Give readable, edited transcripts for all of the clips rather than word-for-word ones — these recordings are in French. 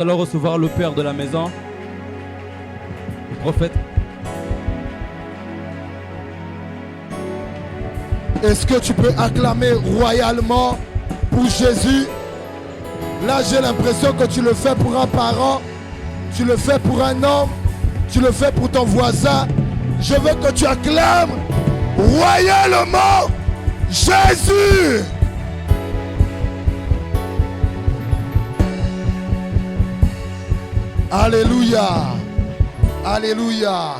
allons recevoir le père de la maison, le prophète. Est-ce que tu peux acclamer royalement pour Jésus? Là, j'ai l'impression que tu le fais pour un parent, tu le fais pour un homme, tu le fais pour ton voisin. Je veux que tu acclames royalement Jésus. Alléluia. Alléluia.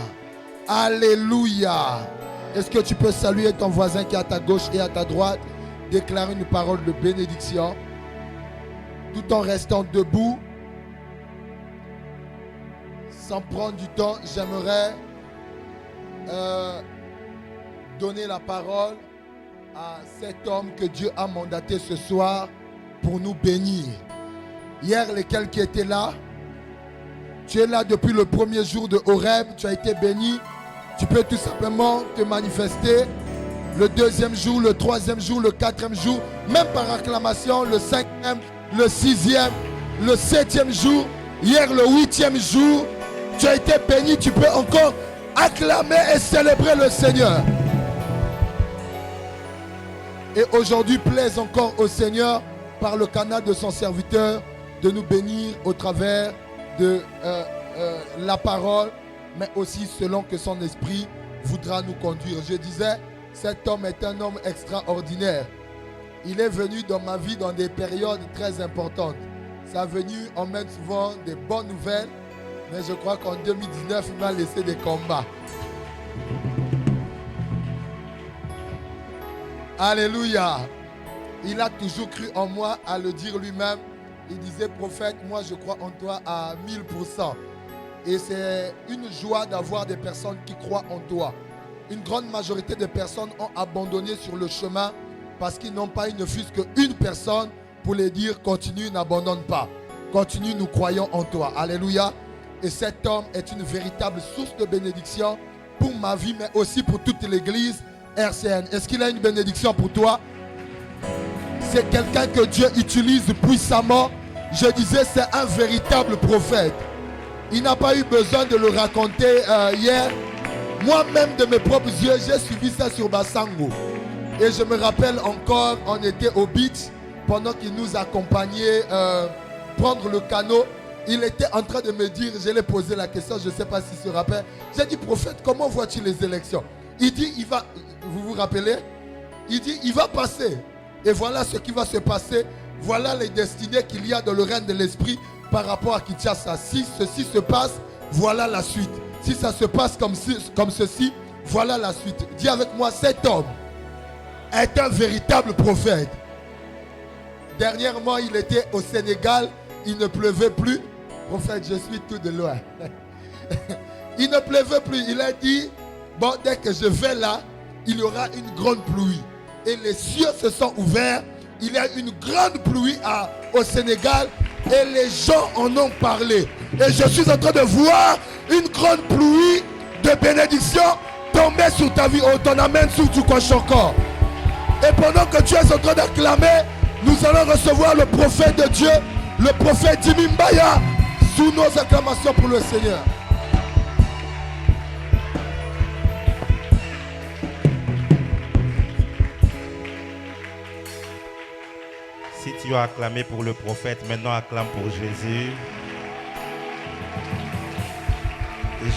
Alléluia. Est-ce que tu peux saluer ton voisin qui est à ta gauche et à ta droite, déclarer une parole de bénédiction, tout en restant debout? Sans prendre du temps, j'aimerais donner la parole à cet homme que Dieu a mandaté ce soir pour nous bénir. Hier, lesquels qui étaient là, tu es là depuis le premier jour de Horeb, tu as été béni. Tu peux tout simplement te manifester le deuxième jour, le troisième jour, le quatrième jour, même par acclamation, le cinquième, le sixième, le septième jour, hier le huitième jour. Tu as été béni, tu peux encore acclamer et célébrer le Seigneur. Et aujourd'hui, plaise encore au Seigneur par le canal de son serviteur de nous bénir au travers de la parole, mais aussi selon que son esprit voudra nous conduire. Je disais, cet homme est un homme extraordinaire. Il est venu dans ma vie dans des périodes très importantes. Sa venue emmène souvent des bonnes nouvelles, mais je crois qu'en 2019, il m'a laissé des combats. Alléluia. Il a toujours cru en moi, à le dire lui-même. Il disait, prophète, moi je crois en toi à 1000%. Et c'est une joie d'avoir des personnes qui croient en toi. Une grande majorité de personnes ont abandonné sur le chemin parce qu'ils n'ont pas ne fût-ce qu'une personne pour les dire, continue, n'abandonne pas. Continue, nous croyons en toi. Alléluia. Et cet homme est une véritable source de bénédiction pour ma vie, mais aussi pour toute l'église RCN. Est-ce qu'il a une bénédiction pour toi? C'est quelqu'un que Dieu utilise puissamment. Je disais, c'est un véritable prophète. Il n'a pas eu besoin de le raconter hier. Moi-même, de mes propres yeux, j'ai suivi ça sur Bassango. Et je me rappelle encore, on était au beach, pendant qu'il nous accompagnait prendre le canot. Il était en train de me dire, je lui ai posé la question, je ne sais pas s'il se rappelle. J'ai dit, prophète, comment vois-tu les élections? Il dit, il va, vous vous rappelez? Il dit, il va passer. Et voilà ce qui va se passer. Voilà les destinées qu'il y a dans le règne de l'esprit par rapport à Kinshasa. Si ceci se passe, voilà la suite. Si ça se passe comme ceci, voilà la suite. Dis avec moi, cet homme est un véritable prophète. Dernièrement, il était au Sénégal. Il ne pleuvait plus. Prophète, je suis tout de loin. Il ne pleuvait plus. Il a dit, bon, dès que je vais là, il y aura une grande pluie. Et les cieux se sont ouverts. Il y a une grande pluie au Sénégal. Et les gens en ont parlé. Et je suis en train de voir une grande pluie de bénédiction tomber sur ta vie. On t'en amène sur du coche encore. Et pendant que tu es en train d'acclamer, nous allons recevoir le prophète de Dieu, le prophète Jimmy Mbaya, sous nos acclamations pour le Seigneur. Si tu as acclamé pour le prophète, maintenant acclame pour Jésus.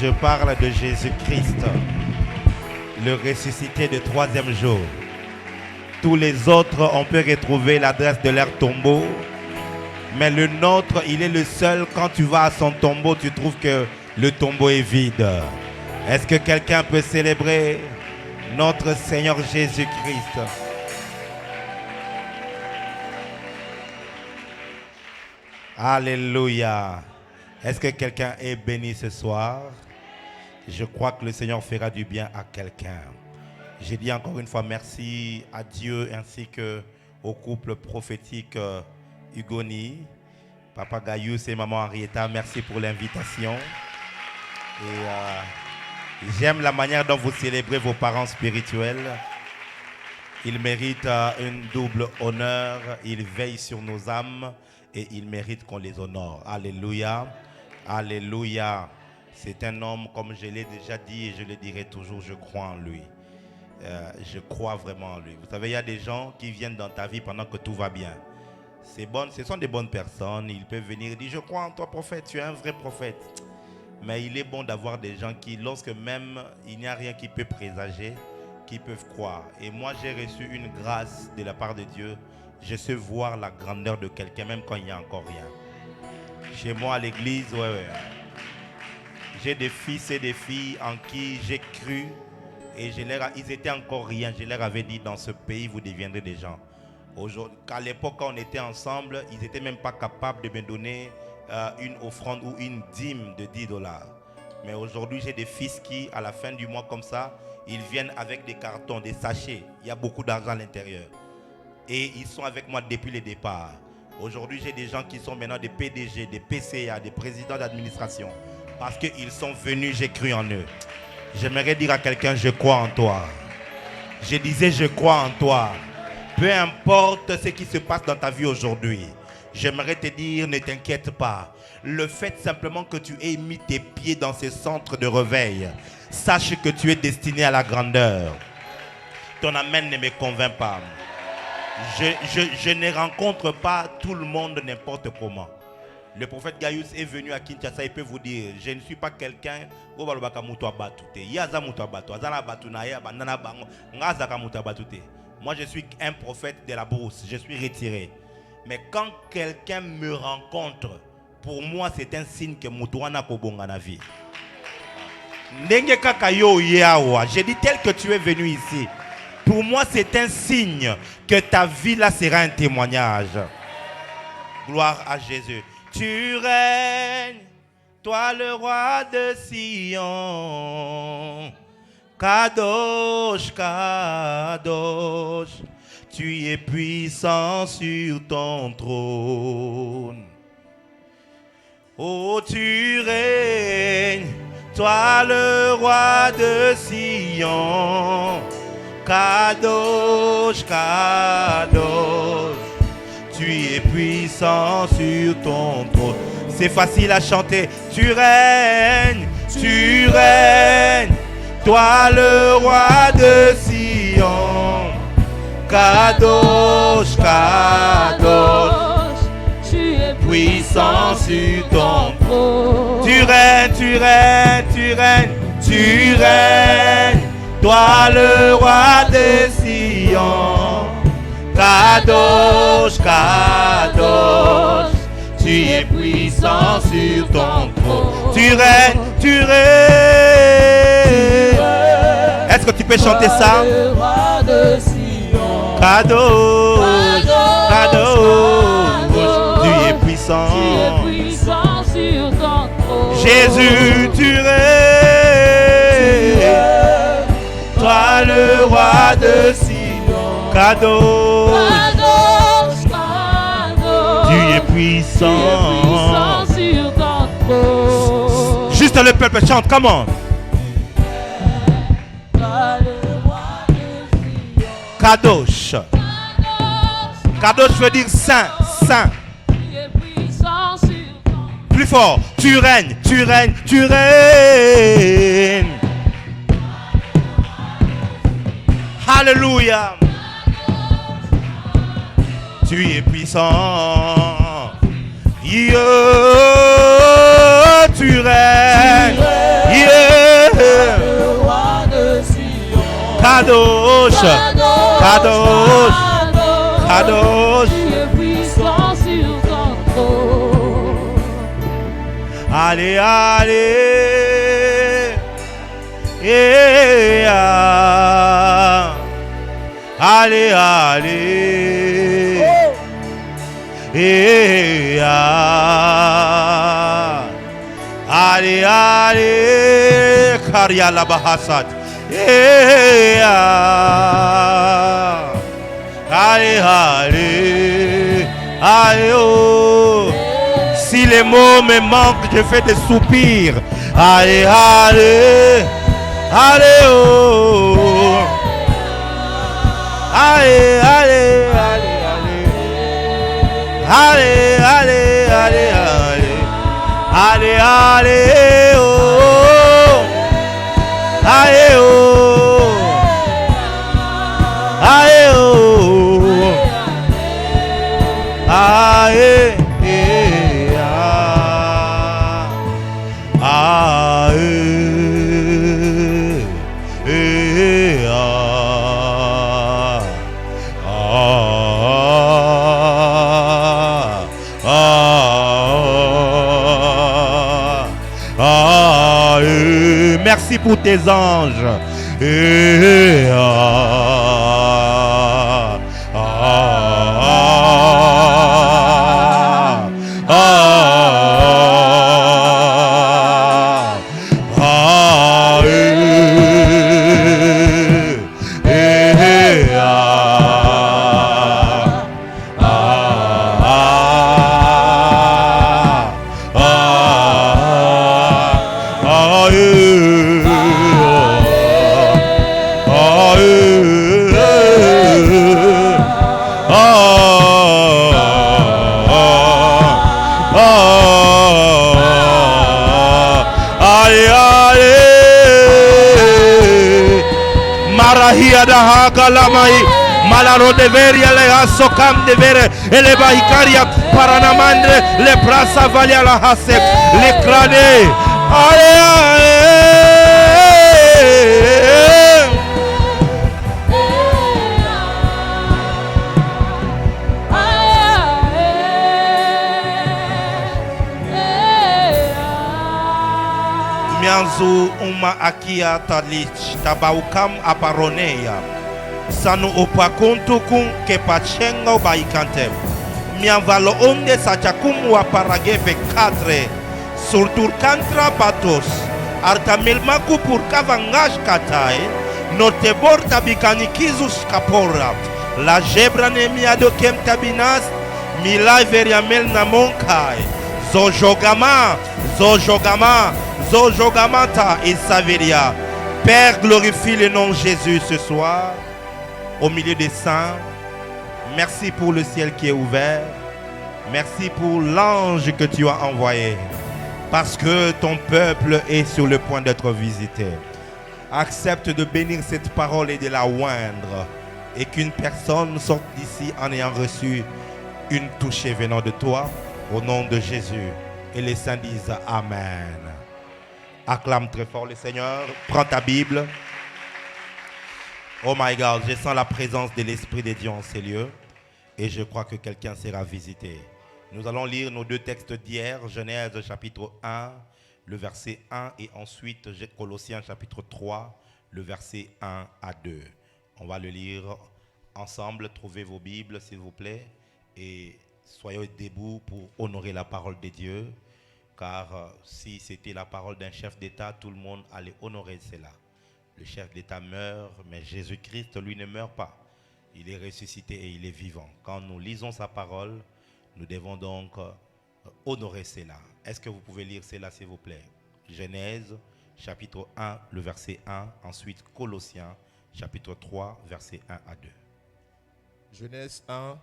Je parle de Jésus-Christ, le ressuscité de troisième jour. Tous les autres, on peut retrouver l'adresse de leur tombeau. Mais le nôtre, il est le seul. Quand tu vas à son tombeau, tu trouves que le tombeau est vide. Est-ce que quelqu'un peut célébrer notre Seigneur Jésus-Christ? Alléluia. Est-ce que quelqu'un est béni ce soir? Je crois que le Seigneur fera du bien à quelqu'un. J'ai dit encore une fois merci à Dieu ainsi qu'au couple prophétique Hugoni, Papa Gaius et Maman Henrietta. Merci pour l'invitation. Et j'aime la manière dont vous célébrez vos parents spirituels. Ils méritent un double honneur. Ils veillent sur nos âmes. et il mérite qu'on les honore. Alléluia. Alléluia. C'est un homme, comme je l'ai déjà dit et je le dirai toujours, je crois en lui. Je crois vraiment en lui. Vous savez, il y a des gens qui viennent dans ta vie pendant que tout va bien. Ce sont des bonnes personnes. Ils peuvent venir et dire, je crois en toi, prophète, tu es un vrai prophète. Mais il est bon d'avoir des gens qui, lorsque même il n'y a rien qui peut présager, qui peuvent croire. Et moi, j'ai reçu une grâce de la part de Dieu. Je sais voir la grandeur de quelqu'un, même quand il n'y a encore rien. Chez moi, à l'église, j'ai des fils et des filles en qui j'ai cru. Et ils étaient encore rien. Je leur avais dit, dans ce pays, vous deviendrez des gens. À l'époque, quand on était ensemble, ils n'étaient même pas capables de me donner une offrande ou une dîme de $10. Mais aujourd'hui, j'ai des fils qui, à la fin du mois comme ça, ils viennent avec des cartons, des sachets. Il y a beaucoup d'argent à l'intérieur. Et ils sont avec moi depuis le départ. Aujourd'hui, j'ai des gens qui sont maintenant des PDG, des PCA, des présidents d'administration. Parce qu'ils sont venus, j'ai cru en eux. J'aimerais dire à quelqu'un, je crois en toi. Je disais, je crois en toi. Peu importe ce qui se passe dans ta vie aujourd'hui, j'aimerais te dire, ne t'inquiète pas. Le fait simplement que tu aies mis tes pieds dans ce centre de réveil, sache que tu es destiné à la grandeur. Ton amen ne me convainc pas. Je ne rencontre pas tout le monde n'importe comment. Le prophète Gaius est venu à Kinshasa, il peut vous dire, je ne suis pas quelqu'un. Moi, je suis un prophète de la brousse, je suis retiré. Mais quand quelqu'un me rencontre, pour moi, c'est un signe que Moutouana Kobonga na vie. J'ai dit tel que tu es venu ici. Pour moi, c'est un signe que ta vie là sera un témoignage. Gloire à Jésus. Tu règnes, toi le roi de Sion. Kadosh, Kadosh, tu es puissant sur ton trône. Oh, tu règnes, toi le roi de Sion. Kadosh, Kadosh, tu es puissant sur ton trône. C'est facile à chanter. Tu règnes, toi le roi de Sion. Kadosh, Kadosh, tu es puissant sur ton trône. Tu règnes, toi le roi de Sion. Kadosh, Kadosh, tu es puissant sur ton trône. Tu règnes. Est-ce que tu peux chanter ça? Kadosh, Kadosh, tu es puissant sur ton trône. Jésus, tu règnes, toi le roi de Sion. Kadosh, tu es puissant sur ton trône. Juste le peuple chante, comment? Kadosh. Kadosh veut dire saint, saint. Plus fort. Tu règnes. Alléluia. Tu es puissant. Tu règnes. Kadosh, Kadosh, Kadosh, tu es puissant sur ton trône. Allez, allez, allez, allez, allez, allez, Karia la Bahasat. Allez, allez, allez, oh. Si les mots me manquent, je fais des soupirs. Allez, allez, allez, oh. Allez, allez, allez, allez, allez, allez. Allez, allez, oh. Allez, oh. Allez, oh. Allez, merci pour tes anges. Malaro de veria le asokam de vere ele bahikaria paranamandre le prasa valia la hase le crane mianzu uma akia talich tabaukam aparoneya sanu opakonto kun ke pachenga baikante mianvalo onde sachakum wa parageve 4 surtur kantra patos artamelmaku pour kavangash katai notebor tabikanikizus kapora la jebra nemiado kem tabinas mila veriamel namonkai zojogama zojogamata et saveria. Père, glorifie le nom de Jésus ce soir au milieu des saints. Merci pour le ciel qui est ouvert. Merci pour l'ange que tu as envoyé. Parce que ton peuple est sur le point d'être visité. Accepte de bénir cette parole et de la oindre. Et qu'une personne sorte d'ici en ayant reçu une touchée venant de toi. Au nom de Jésus. Et les saints disent Amen. Acclame très fort le Seigneur. Prends ta Bible. Oh my God, je sens la présence de l'Esprit de Dieu en ces lieux. Et je crois que quelqu'un sera visité. Nous allons lire nos deux textes d'hier. Genèse chapitre 1, le verset 1. Et ensuite Colossiens chapitre 3, le verset 1 à 2. On va le lire ensemble. Trouvez vos Bibles s'il vous plaît. Et soyez debout pour honorer la parole de Dieu. Car si c'était la parole d'un chef d'État, tout le monde allait honorer cela. Le chef d'État meurt, mais Jésus-Christ, lui, ne meurt pas. Il est ressuscité et il est vivant. Quand nous lisons sa parole, nous devons donc honorer cela. Est-ce que vous pouvez lire cela, s'il vous plaît? Genèse, chapitre 1, le verset 1. Ensuite, Colossiens, chapitre 3, verset 1 à 2. Genèse 1,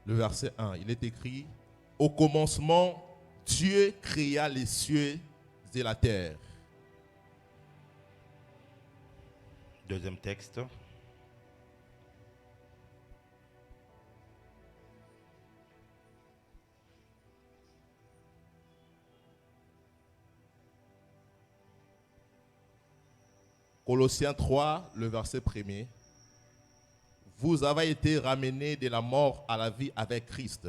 le verset 1. Il est écrit: au commencement, Dieu créa les cieux et la terre. Deuxième texte. Colossiens 3, le verset 1er. Vous avez été ramenés de la mort à la vie avec Christ.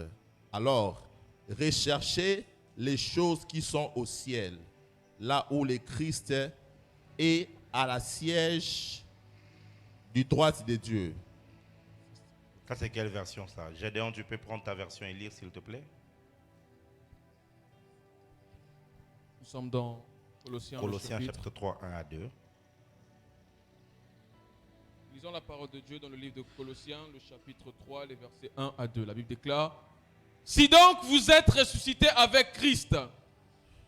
Alors, recherchez les choses qui sont au ciel, là où le Christ est à la siège du droite de Dieu. Ça, c'est quelle version ça? Gédéon, tu peux prendre ta version et lire, s'il te plaît. Nous sommes dans Colossiens chapitre 3, 1 à 2. Lisons la parole de Dieu dans le livre de Colossiens, le chapitre 3, les versets 1 à 2. La Bible déclare: si donc vous êtes ressuscités avec Christ,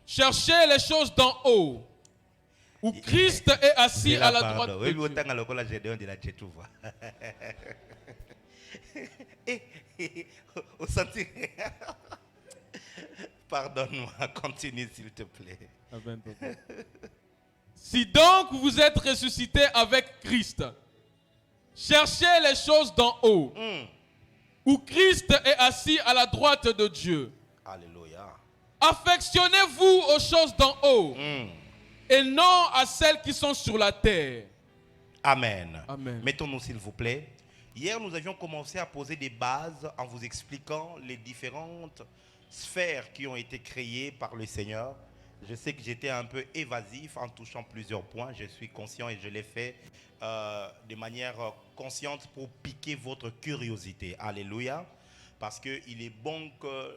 cherchez les choses d'en haut, où Christ est assis à la droite de Dieu. Pardonne-moi, continue s'il te plaît. Amen, papa. Si donc vous êtes ressuscité avec Christ, cherchez les choses d'en haut, où Christ est assis à la droite de Dieu. Alléluia. Affectionnez-vous aux choses d'en haut et non à celles qui sont sur la terre. Amen. Amen. Mettons-nous s'il vous plaît. Hier, nous avions commencé à poser des bases en vous expliquant les différentes sphères qui ont été créées par le Seigneur. Je sais que j'étais un peu évasif en touchant plusieurs points. Je suis conscient et je l'ai fait de manière consciente pour piquer votre curiosité. Alléluia. Parce qu'il est bon que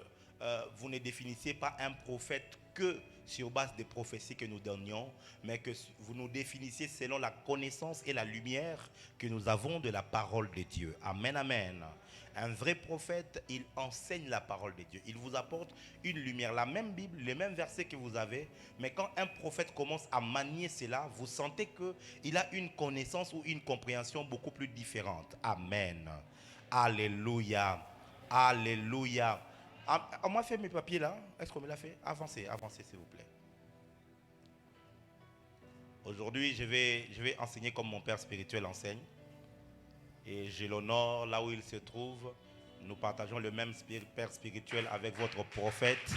vous ne définissiez pas un prophète que sur base des prophéties que nous donnions, mais que vous nous définissiez selon la connaissance et la lumière que nous avons de la parole de Dieu. Amen, amen. Un vrai prophète, il enseigne la parole de Dieu. Il vous apporte une lumière. La même Bible, les mêmes versets que vous avez, mais quand un prophète commence à manier cela, vous sentez qu'il a une connaissance ou une compréhension beaucoup plus différente. Amen. Alléluia. Alléluia. On m'a fait mes papiers là. Est-ce qu'on me l'a fait? Avancez, avancez s'il vous plaît. Aujourd'hui, je vais enseigner comme mon père spirituel enseigne. Et j'ai l'honneur, là où il se trouve, nous partageons le même père spirituel avec votre prophète.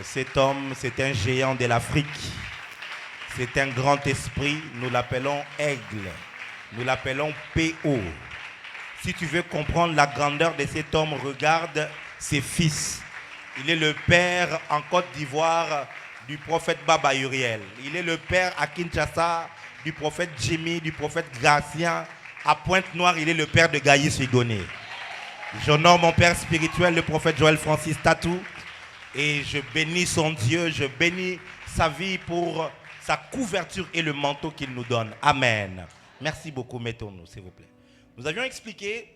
Cet homme, c'est un géant de l'Afrique. C'est un grand esprit. Nous l'appelons Aigle. Nous l'appelons P.O. Si tu veux comprendre la grandeur de cet homme, regarde ses fils. Il est le père en Côte d'Ivoire du prophète Baba Uriel. Il est le père à Kinshasa du prophète Jimmy, du prophète Gratien. À Pointe-Noire, il est le père de Gaïs Figoné. J'honore mon père spirituel, le prophète Joël Francis Tatou. Et je bénis son Dieu, je bénis sa vie pour sa couverture et le manteau qu'il nous donne. Amen. Merci beaucoup, mettons-nous, s'il vous plaît. Nous avions expliqué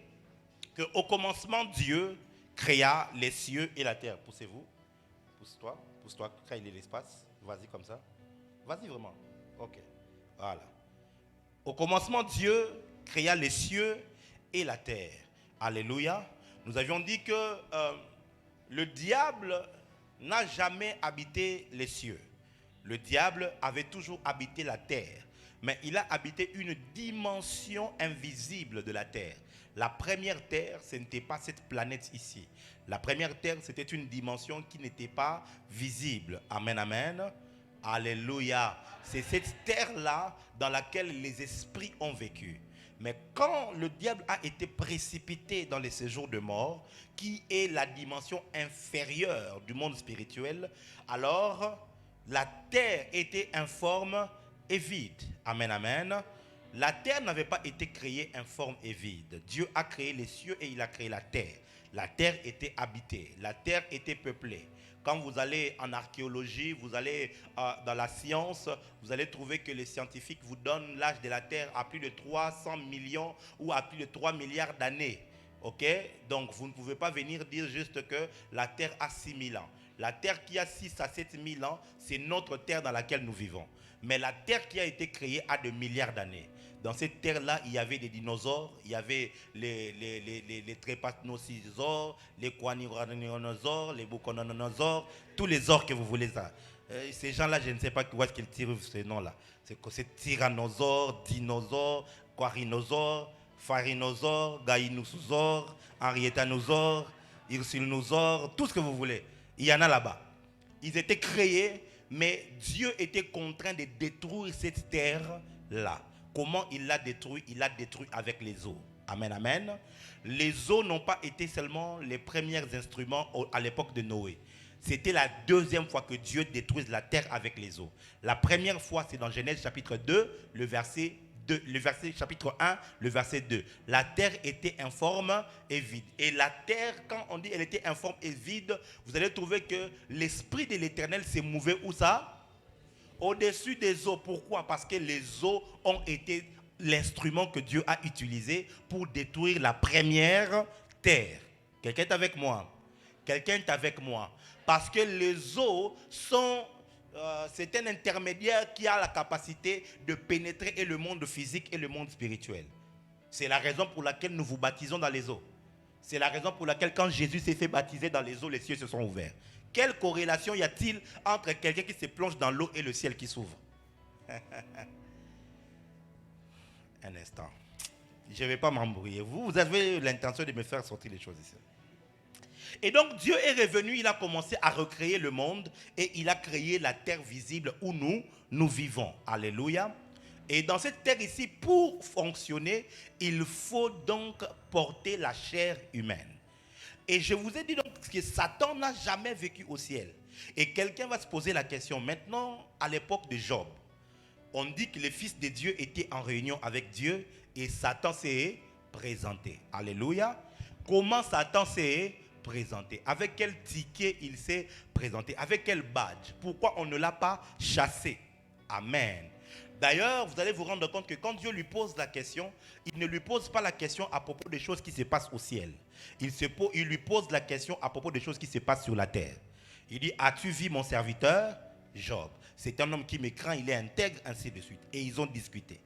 qu'au commencement, Dieu créa les cieux et la terre. Poussez-vous. Pousse-toi, crée l'espace. Vas-y comme ça. Vas-y vraiment. Ok. Voilà. Au commencement, Dieu créa les cieux et la terre. Alléluia. Nous avions dit que le diable n'a jamais habité les cieux. Le diable avait toujours habité la terre. Mais il a habité une dimension invisible de la terre. La première terre, ce n'était pas cette planète ici. La première terre, c'était une dimension qui n'était pas visible. Amen, amen. Alléluia. C'est cette terre-là dans laquelle les esprits ont vécu. Mais quand le diable a été précipité dans les séjours de mort, qui est la dimension inférieure du monde spirituel, alors la terre était informe et vide. Amen, amen. La terre n'avait pas été créée informe et vide. Dieu a créé les cieux et il a créé la terre. La terre était habitée, la terre était peuplée. Quand vous allez en archéologie, vous allez dans la science, vous allez trouver que les scientifiques vous donnent l'âge de la terre à plus de 300 millions ou à plus de 3 milliards d'années. Ok? Donc vous ne pouvez pas venir dire juste que la terre a 6 000 ans. La terre qui a 6 à 7 000 ans, c'est notre terre dans laquelle nous vivons. Mais la terre qui a été créée a de milliards d'années. Dans cette terre-là, il y avait des dinosaures, il y avait les trépanosaures, les quaniranosaures, les boucononosaures, tous les ors que vous voulez. Ces gens-là, je ne sais pas où est-ce qu'ils tirent ces noms-là. C'est tyrannosaures, dinosaures, quarinosaures, farinosaures, gaïnosaures, henrietanosaures, ursulnosaures, tout ce que vous voulez. Il y en a là-bas. Ils étaient créés, mais Dieu était contraint de détruire cette terre-là. Comment il l'a détruit? Il l'a détruit avec les eaux. Amen, amen. Les eaux n'ont pas été seulement les premiers instruments à l'époque de Noé. C'était la deuxième fois que Dieu détruise la terre avec les eaux. La première fois, c'est dans Genèse chapitre 2, le verset chapitre 1, le verset 2. La terre était informe et vide. Et la terre, quand on dit elle était informe et vide, vous allez trouver que l'esprit de l'Éternel s'est mouvé où ça? Au-dessus des eaux. Pourquoi? Parce que les eaux ont été l'instrument que Dieu a utilisé pour détruire la première terre. Quelqu'un est avec moi? Quelqu'un est avec moi? Parce que les eaux sont... c'est un intermédiaire qui a la capacité de pénétrer et le monde physique et le monde spirituel. C'est la raison pour laquelle nous vous baptisons dans les eaux. C'est la raison pour laquelle quand Jésus s'est fait baptiser dans les eaux, les cieux se sont ouverts. Quelle corrélation y a-t-il entre quelqu'un qui se plonge dans l'eau et le ciel qui s'ouvre? Un instant. Je ne vais pas m'embrouiller. Vous avez l'intention de me faire sortir les choses ici. Et donc Dieu est revenu, il a commencé à recréer le monde et il a créé la terre visible où nous vivons. Alléluia. Et dans cette terre ici, pour fonctionner, il faut donc porter la chair humaine. Et je vous ai dit donc que Satan n'a jamais vécu au ciel. Et quelqu'un va se poser la question, maintenant, à l'époque de Job, on dit que les fils de Dieu étaient en réunion avec Dieu et Satan s'est présenté. Alléluia. Comment Satan s'est présenté? Avec quel ticket il s'est présenté? Avec quel badge? Pourquoi on ne l'a pas chassé? Amen. D'ailleurs, vous allez vous rendre compte que quand Dieu lui pose la question, il ne lui pose pas la question à propos des choses qui se passent au ciel. Il lui pose la question à propos des choses qui se passent sur la terre. Il dit, as-tu vu mon serviteur Job? C'est un homme qui me craint, il est intègre, ainsi de suite. Et ils ont discuté.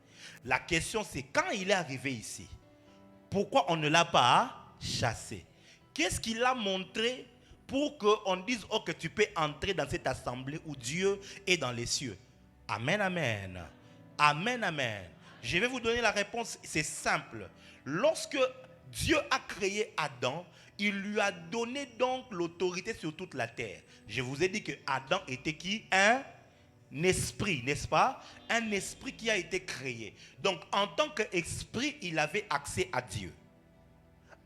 La question c'est, quand il est arrivé ici, pourquoi on ne l'a pas chassé? Qu'est-ce qu'il a montré pour qu'on dise, oh, que tu peux entrer dans cette assemblée où Dieu est dans les cieux? Amen, amen. Amen, amen. Je vais vous donner la réponse, c'est simple. Lorsque Dieu a créé Adam, il lui a donné donc l'autorité sur toute la terre. Je vous ai dit que Adam était qui? Un esprit, n'est-ce pas? Un esprit qui a été créé. Donc, en tant qu'esprit, il avait accès à Dieu.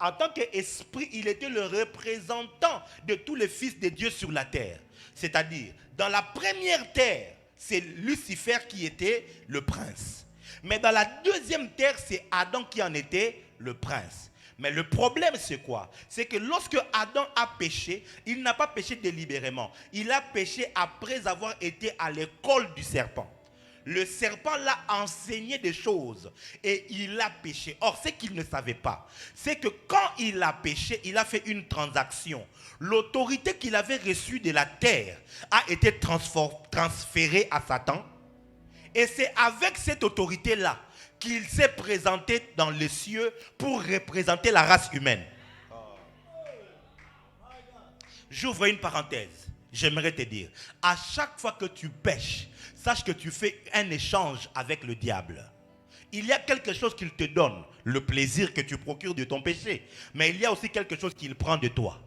En tant qu'esprit, il était le représentant de tous les fils de Dieu sur la terre. C'est-à-dire, dans la première terre, c'est Lucifer qui était le prince. Mais dans la deuxième terre, c'est Adam qui en était le prince. Mais le problème, c'est quoi? C'est que lorsque Adam a péché, il n'a pas péché délibérément. Il a péché après avoir été à l'école du serpent. Le serpent l'a enseigné des choses et il a péché. Or, ce qu'il ne savait pas, c'est que quand il a péché, il a fait une transaction. L'autorité qu'il avait reçue de la terre a été transférée à Satan. Et c'est avec cette autorité-là qu'il s'est présenté dans les cieux pour représenter la race humaine. J'ouvre une parenthèse. J'aimerais te dire, à chaque fois que tu pêches, sache que tu fais un échange avec le diable. Il y a quelque chose qu'il te donne, le plaisir que tu procures de ton péché. Mais il y a aussi quelque chose qu'il prend de toi.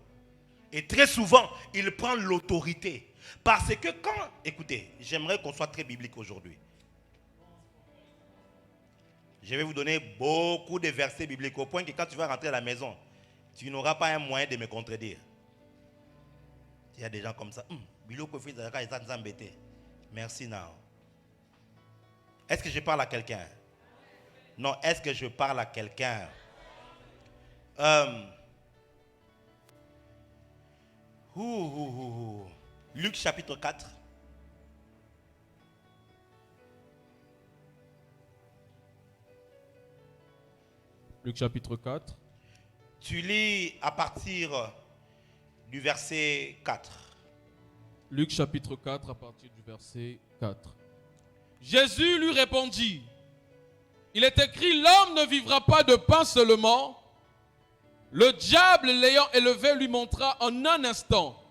Et très souvent, il prend l'autorité. Parce que quand... Écoutez, j'aimerais qu'on soit très biblique aujourd'hui. Je vais vous donner beaucoup de versets bibliques au point que quand tu vas rentrer à la maison, tu n'auras pas un moyen de me contredire. Il y a des gens comme ça. Merci, now. Est-ce que je parle à quelqu'un? Non, est-ce que je parle à quelqu'un? Luc chapitre 4. Luc chapitre 4. Tu lis à partir du verset 4. Luc chapitre 4 à partir du verset 4. Jésus lui répondit, il est écrit, l'homme ne vivra pas de pain seulement. Le diable l'ayant élevé lui montra en un instant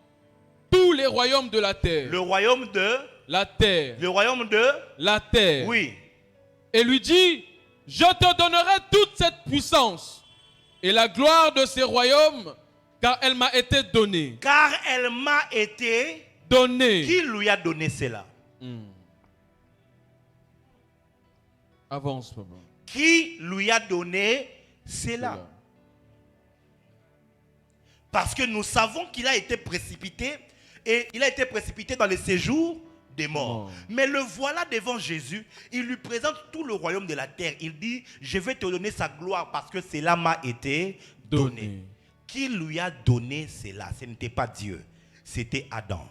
tous les royaumes de la terre. Le royaume de la terre. Le royaume de la terre. Oui. Et lui dit, je te donnerai toute cette puissance et la gloire de ces royaumes, car elle m'a été donnée. Car elle m'a été donnée. Qui lui a donné cela? Avance, papa. Qui lui a donné cela? Parce que nous savons qu'il a été précipité et il a été précipité dans le séjour des morts. Mais le voilà devant Jésus, il lui présente tout le royaume de la terre. Il dit, je vais te donner sa gloire parce que cela m'a été donné. Qui lui a donné cela? Ce n'était pas Dieu, c'était Adam.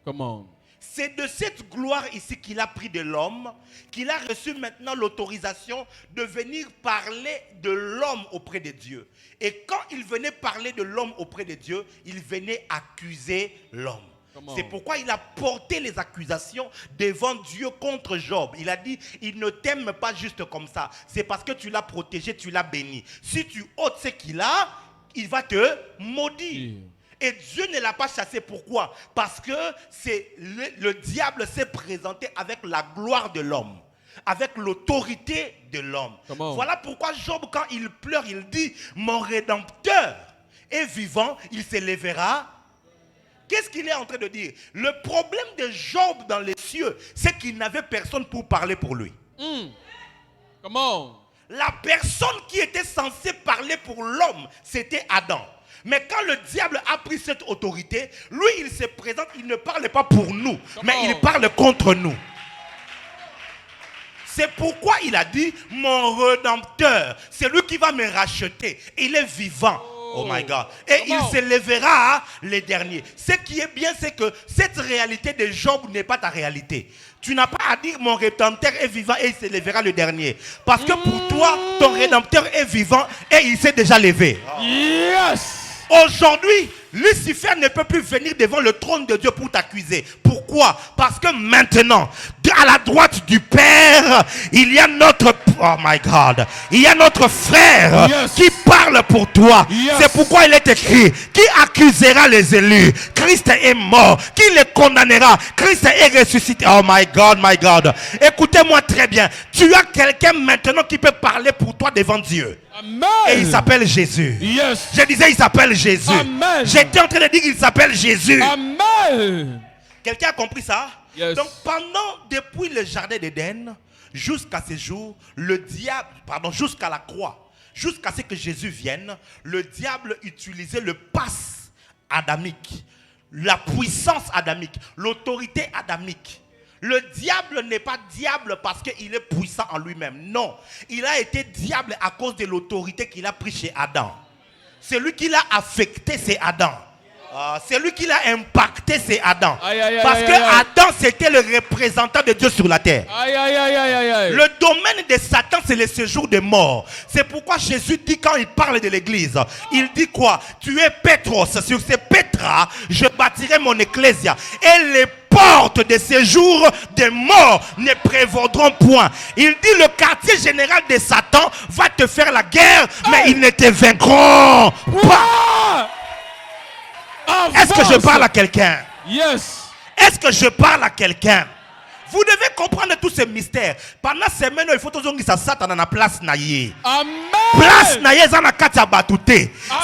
Comment? C'est de cette gloire ici qu'il a pris de l'homme, qu'il a reçu maintenant l'autorisation de venir parler de l'homme auprès de Dieu. Et quand il venait parler de l'homme auprès de Dieu, il venait accuser l'homme. C'est pourquoi il a porté les accusations devant Dieu contre Job. Il a dit, il ne t'aime pas juste comme ça. C'est parce que tu l'as protégé, tu l'as béni. Si tu ôtes ce qu'il a, il va te maudire. Et Dieu ne l'a pas chassé. Pourquoi? Parce que le diable s'est présenté avec la gloire de l'homme, avec l'autorité de l'homme. Voilà pourquoi Job, quand il pleure, il dit, mon Rédempteur est vivant, il s'élèvera. Qu'est-ce qu'il est en train de dire? Le problème de Job dans les cieux, c'est qu'il n'avait personne pour parler pour lui. Comment? La personne qui était censée parler pour l'homme, c'était Adam. Mais quand le diable a pris cette autorité, lui, il se présente, il ne parle pas pour nous, mais il parle contre nous. C'est pourquoi il a dit, mon Rédempteur, c'est lui qui va me racheter. Il est vivant. Oh my God. Et il s'élèvera les derniers. Ce qui est bien, c'est que cette réalité de Job n'est pas ta réalité. Tu n'as pas à dire mon Rédempteur est vivant et il s'élèvera le dernier. Parce que pour toi, ton Rédempteur est vivant et il s'est déjà levé. Yes! Aujourd'hui, Lucifer ne peut plus venir devant le trône de Dieu pour t'accuser. Pourquoi? Parce que maintenant, à la droite du Père, il y a notre... Oh my God. Il y a notre frère qui parle pour toi. C'est pourquoi il est écrit, qui accusera les élus? Christ est mort. Qui les condamnera? Christ est ressuscité. Oh my God, my God. Écoutez-moi très bien. Tu as quelqu'un maintenant qui peut parler pour toi devant Dieu. Amen. Et il s'appelle Jésus. Yes. Je disais, il s'appelle Jésus. Amen. J'étais en train de dire qu'il s'appelle Jésus. Amen. Quelqu'un a compris ça? Yes. Donc depuis le jardin d'Éden jusqu'à ce jour, le diable, jusqu'à la croix, jusqu'à ce que Jésus vienne, le diable utilisait le passe adamique, la puissance adamique, l'autorité adamique. Le diable n'est pas diable parce qu'il est puissant en lui-même. Non, il a été diable à cause de l'autorité qu'il a pris chez Adam. C'est lui qui l'a affecté, c'est Adam. C'est lui qui l'a impacté, c'est Adam. Parce que Adam, c'était le représentant de Dieu sur la terre. Le domaine de Satan, c'est le séjour des morts. C'est pourquoi Jésus dit, quand il parle de l'église, il dit quoi? Tu es Pétros, sur ces pétras, je bâtirai mon ecclésia. Et les portes de séjour des morts ne prévaudront point. Il dit, le quartier général de Satan va te faire la guerre, mais ils ne te vaincront pas. Est-ce que je parle à quelqu'un? Yes. Est-ce que je parle à quelqu'un? Vous devez comprendre tous ces mystères. Pendant ces semaines, il faut toujours que ça sorte dans la place naïe. Amen. Place naïe,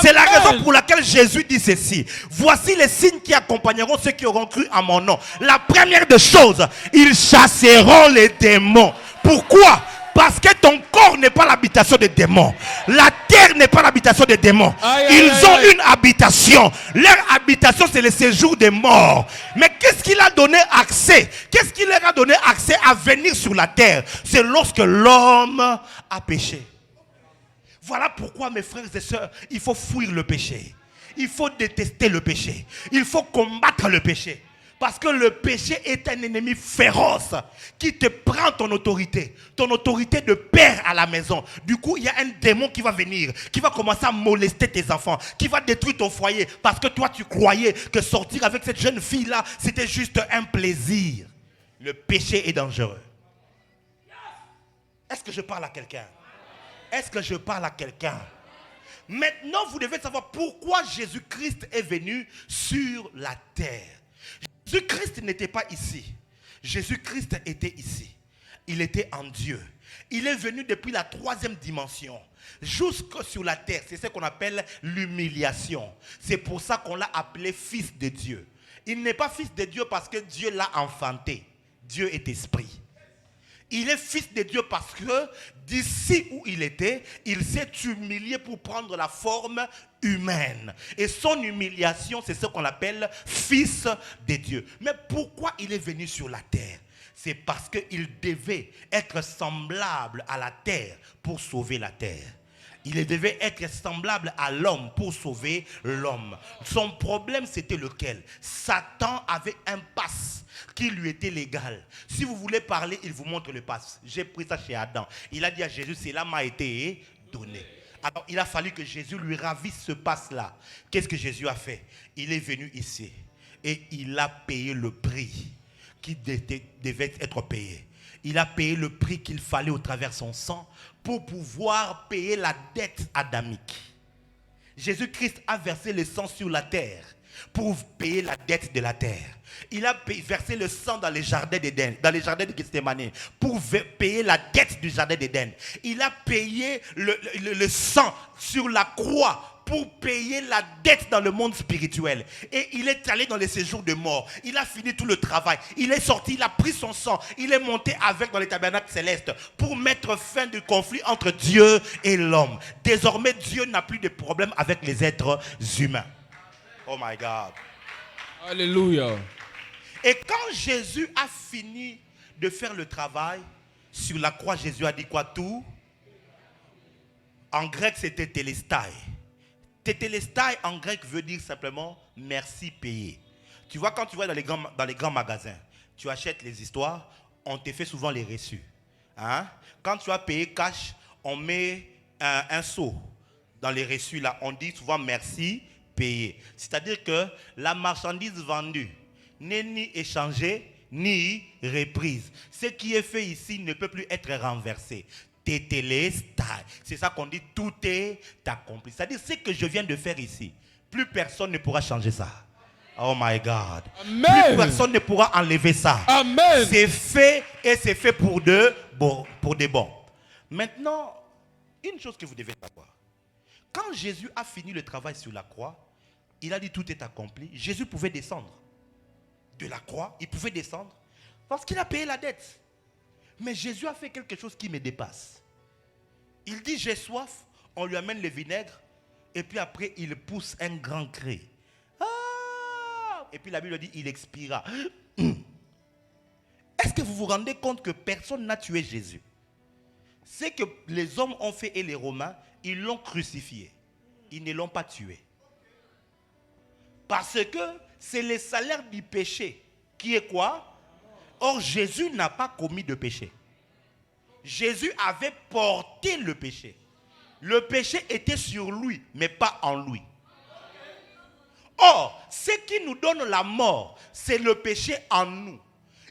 c'est la raison pour laquelle Jésus dit ceci. Voici les signes qui accompagneront ceux qui auront cru en mon nom. La première des choses, ils chasseront les démons. Pourquoi? Parce que ton corps n'est pas l'habitation des démons. La terre n'est pas l'habitation des démons. Ils ont une habitation. Leur habitation, c'est le séjour des morts. Mais qu'est-ce qui leur a donné accès? Qu'est-ce qui leur a donné accès à venir sur la terre? C'est lorsque l'homme a péché. Voilà pourquoi, mes frères et sœurs, il faut fuir le péché. Il faut détester le péché. Il faut combattre le péché. Parce que le péché est un ennemi féroce qui te prend ton autorité de père à la maison. Du coup, il y a un démon qui va venir, qui va commencer à molester tes enfants, qui va détruire ton foyer. Parce que toi, tu croyais que sortir avec cette jeune fille-là, c'était juste un plaisir. Le péché est dangereux. Est-ce que je parle à quelqu'un? Est-ce que je parle à quelqu'un? Maintenant, vous devez savoir pourquoi Jésus-Christ est venu sur la terre. Jésus-Christ n'était pas ici. Jésus-Christ était ici. Il était en Dieu. Il est venu depuis la 3e dimension jusque sur la terre. C'est ce qu'on appelle l'humiliation. C'est pour ça qu'on l'a appelé fils de Dieu. Il n'est pas fils de Dieu parce que Dieu l'a enfanté. Dieu est esprit. Il est fils de Dieu parce que d'ici où il était, il s'est humilié pour prendre la forme humaine. Et son humiliation, c'est ce qu'on appelle fils de Dieu. Mais pourquoi il est venu sur la terre? C'est parce qu'il devait être semblable à la terre pour sauver la terre. Il devait être semblable à l'homme pour sauver l'homme. Son problème, c'était lequel? Satan avait un passe qui lui était légal. Si vous voulez parler, il vous montre le passe. J'ai pris ça chez Adam. Il a dit à Jésus, cela m'a été donné. Alors, il a fallu que Jésus lui ravisse ce passe-là. Qu'est-ce que Jésus a fait? Il est venu ici et il a payé le prix qui devait être payé. Il a payé le prix qu'il fallait au travers son sang pour pouvoir payer la dette adamique. Jésus-Christ a versé le sang sur la terre. pour payer la dette de la terre. Il a versé le sang dans les jardins d'Éden, dans les jardins de Gethsémani, pour payer la dette du jardin d'Éden. Il a payé le sang sur la croix pour payer la dette dans le monde spirituel. Et il est allé dans les séjours de mort. Il a fini tout le travail. Il est sorti, il a pris son sang. Il est monté avec dans les tabernacles célestes pour mettre fin du conflit entre Dieu et l'homme. Désormais, Dieu n'a plus de problème avec les êtres humains. Oh my God. Alléluia. Et quand Jésus a fini de faire le travail, sur la croix, Jésus a dit quoi? Tout. En grec, c'était telestai. Tetelestai en grec veut dire simplement merci payé. Tu vois, quand tu vas dans les grands magasins, tu achètes les histoires, on te fait souvent les reçus. Hein? Quand tu as payé cash, on met un sceau dans les reçus là. On dit souvent merci payé. C'est-à-dire que la marchandise vendue n'est ni échangée ni reprise. Ce qui est fait ici ne peut plus être renversé. C'est ça qu'on dit, tout est accompli. C'est-à-dire, ce que je viens de faire ici, plus personne ne pourra changer ça. Oh my God. Amen. Plus personne ne pourra enlever ça. Amen. C'est fait et c'est fait pour de bons. Maintenant, une chose que vous devez savoir. Quand Jésus a fini le travail sur la croix, il a dit tout est accompli. Jésus pouvait descendre de la croix. Il pouvait descendre parce qu'il a payé la dette. Mais Jésus a fait quelque chose qui me dépasse. Il dit j'ai soif, on lui amène le vinaigre et puis après il pousse un grand cri. Ah! Et puis la Bible dit il expira. Est-ce que vous vous rendez compte que personne n'a tué Jésus? Ce que les hommes ont fait et les Romains, ils l'ont crucifié. Ils ne l'ont pas tué. Parce que c'est le salaire du péché qui est quoi? Or, Jésus n'a pas commis de péché. Jésus avait porté le péché. Le péché était sur lui, mais pas en lui. Or, ce qui nous donne la mort, c'est le péché en nous.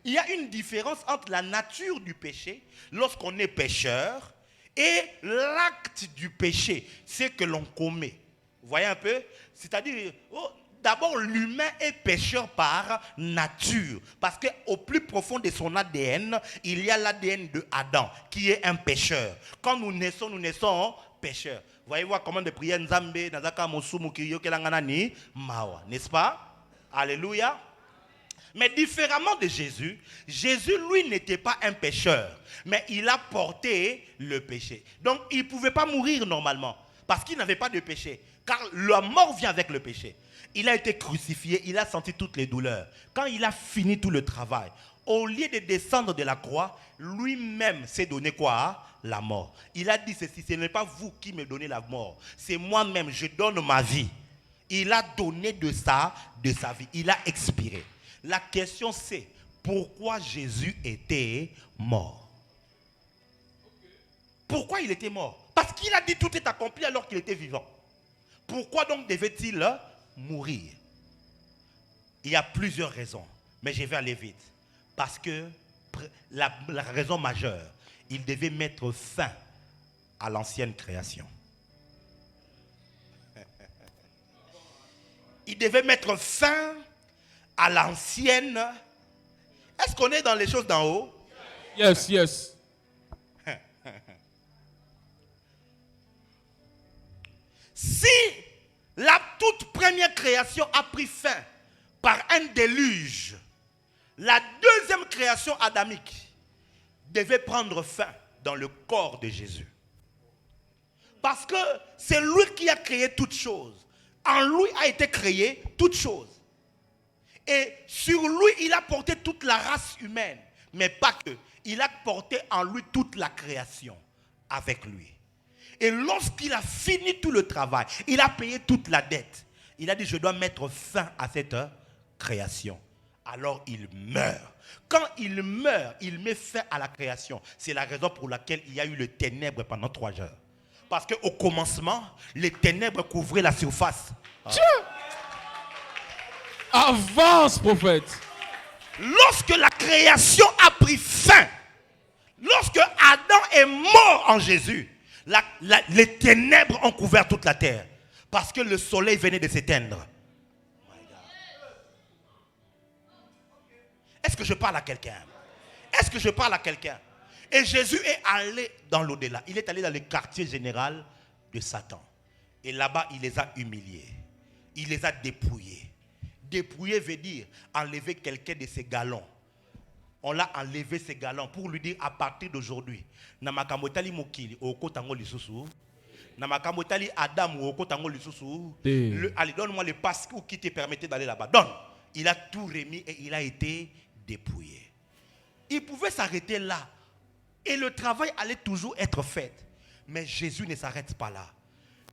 Il y a une différence entre la nature du péché, lorsqu'on est pécheur, et l'acte du péché, ce que l'on commet. Vous voyez un peu? C'est-à-dire... D'abord, l'humain est pécheur par nature. Parce qu'au plus profond de son ADN, il y a l'ADN de Adam, qui est un pécheur. Quand nous naissons pécheurs. Voyez voir comment de prier Nzambe, Nazaka Mosumu Kiyo Kelanganani, Mawa. N'est-ce pas? Alléluia. Mais différemment de Jésus, Jésus, lui, n'était pas un pécheur. Mais il a porté le péché. Donc, il ne pouvait pas mourir normalement. Parce qu'il n'avait pas de péché. Car la mort vient avec le péché. Il a été crucifié, il a senti toutes les douleurs. Quand il a fini tout le travail, au lieu de descendre de la croix, lui-même s'est donné quoi? La mort. Il a dit ceci, ce n'est pas vous qui me donnez la mort, c'est moi-même, je donne ma vie. Il a donné de sa vie, il a expiré. La question c'est, pourquoi Jésus était mort? Pourquoi il était mort? Parce qu'il a dit tout est accompli alors qu'il était vivant. Pourquoi donc devait-il mourir? Il y a plusieurs raisons, mais je vais aller vite. Parce que la raison majeure, il devait mettre fin à l'ancienne création. Il devait mettre fin à l'ancienne. Est-ce qu'on est dans les choses d'en haut? Yes, yes. Si la toute première création a pris fin par un déluge, la deuxième création adamique devait prendre fin dans le corps de Jésus. Parce que c'est lui qui a créé toutes choses. En lui a été créée toute chose. Et sur lui, il a porté toute la race humaine. Mais pas que. Il a porté en lui toute la création avec lui. Et lorsqu'il a fini tout le travail, il a payé toute la dette. Il a dit, je dois mettre fin à cette création. Alors il meurt. Quand il meurt, il met fin à la création. C'est la raison pour laquelle il y a eu le ténèbre pendant 3 heures. Parce qu'au commencement, les ténèbres couvraient la surface. Dieu! Avance, prophète. Lorsque la création a pris fin, lorsque Adam est mort en Jésus, les ténèbres ont couvert toute la terre. Parce que le soleil venait de s'éteindre. Est-ce que je parle à quelqu'un? Est-ce que je parle à quelqu'un? Et Jésus est allé dans l'au-delà. Il est allé dans le quartier général de Satan. Et là-bas, il les a humiliés. Il les a dépouillés. Dépouiller veut dire enlever quelqu'un de ses galons. On l'a enlevé ses galons pour lui dire à partir d'aujourd'hui, namakamotali mokili okotango lisusu, namakamotali Adam okotango lisusu. Allez, donne-moi le passe qui te permettait d'aller là-bas. Donne. Il a tout remis et il a été dépouillé. Il pouvait s'arrêter là et le travail allait toujours être fait. Mais Jésus ne s'arrête pas là.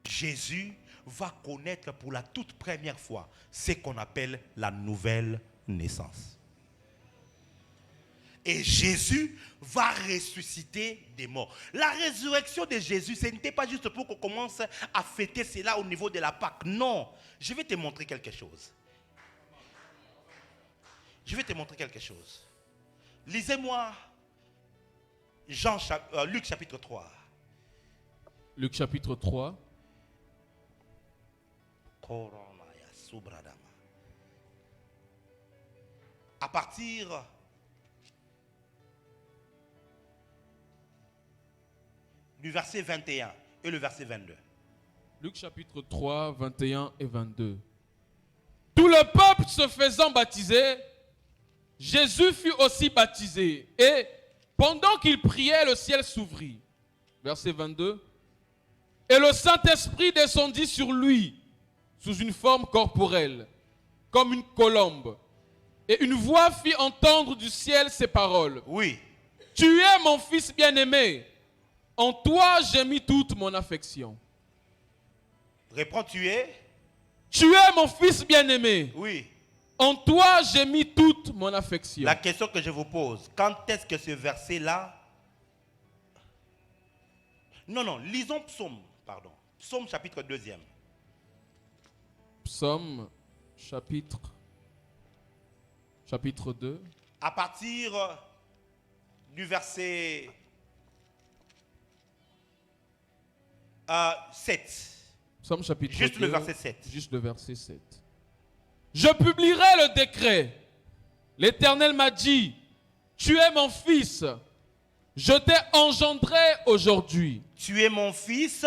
Jésus va connaître pour la toute première fois ce qu'on appelle la nouvelle naissance. Et Jésus va ressusciter des morts. La résurrection de Jésus, ce n'était pas juste pour qu'on commence à fêter cela au niveau de la Pâque. Non, je vais te montrer quelque chose. Je vais te montrer quelque chose. Lisez-moi Luc chapitre 3. Luc chapitre 3. À partir du verset 21 et le verset 22. Luc chapitre 3, 21 et 22. Tout le peuple se faisant baptiser, Jésus fut aussi baptisé. Et pendant qu'il priait, le ciel s'ouvrit. Verset 22. Et le Saint-Esprit descendit sur lui, sous une forme corporelle, comme une colombe. Et une voix fit entendre du ciel ces paroles. Oui. Tu es mon fils bien-aimé. En toi, j'ai mis toute mon affection. Réponds, tu es? Tu es mon fils bien-aimé. Oui. En toi, j'ai mis toute mon affection. La question que je vous pose, quand est-ce que ce verset-là... Non, lisons Psaume, pardon. Psaume chapitre 2e. Psaume chapitre 2. À partir du verset 7. Psaume chapitre Juste 2. le verset 7. Juste le verset 7. Je publierai le décret. L'Éternel m'a dit, tu es mon fils. Je t'ai engendré aujourd'hui. Tu es mon fils.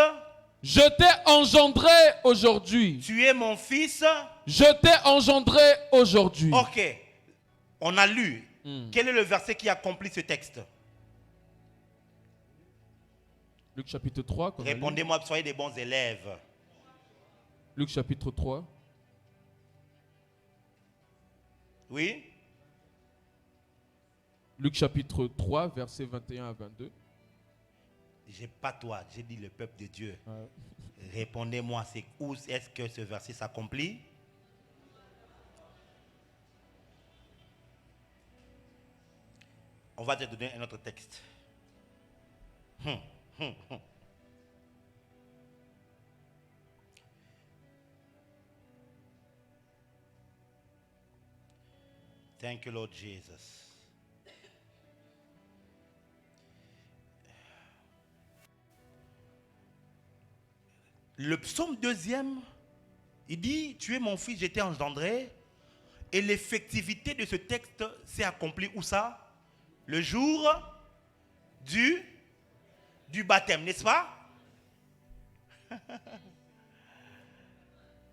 Je t'ai engendré aujourd'hui. Tu es mon fils. Je t'ai engendré aujourd'hui. Ok. On a lu. Quel est le verset qui accomplit ce texte? Luc chapitre 3. Répondez-moi, soyez des bons élèves. Luc chapitre 3. Oui. Luc chapitre 3, versets 21 à 22. J'ai pas toi, j'ai dit le peuple de Dieu. Ouais. Répondez-moi, c'est où est-ce que ce verset s'accomplit? On va te donner un autre texte. Thank you, Lord Jesus. Le psaume 2e, il dit, tu es mon fils, je t'ai engendré. Et l'effectivité de ce texte s'est accomplie où ça? Le jour du baptême, n'est-ce pas?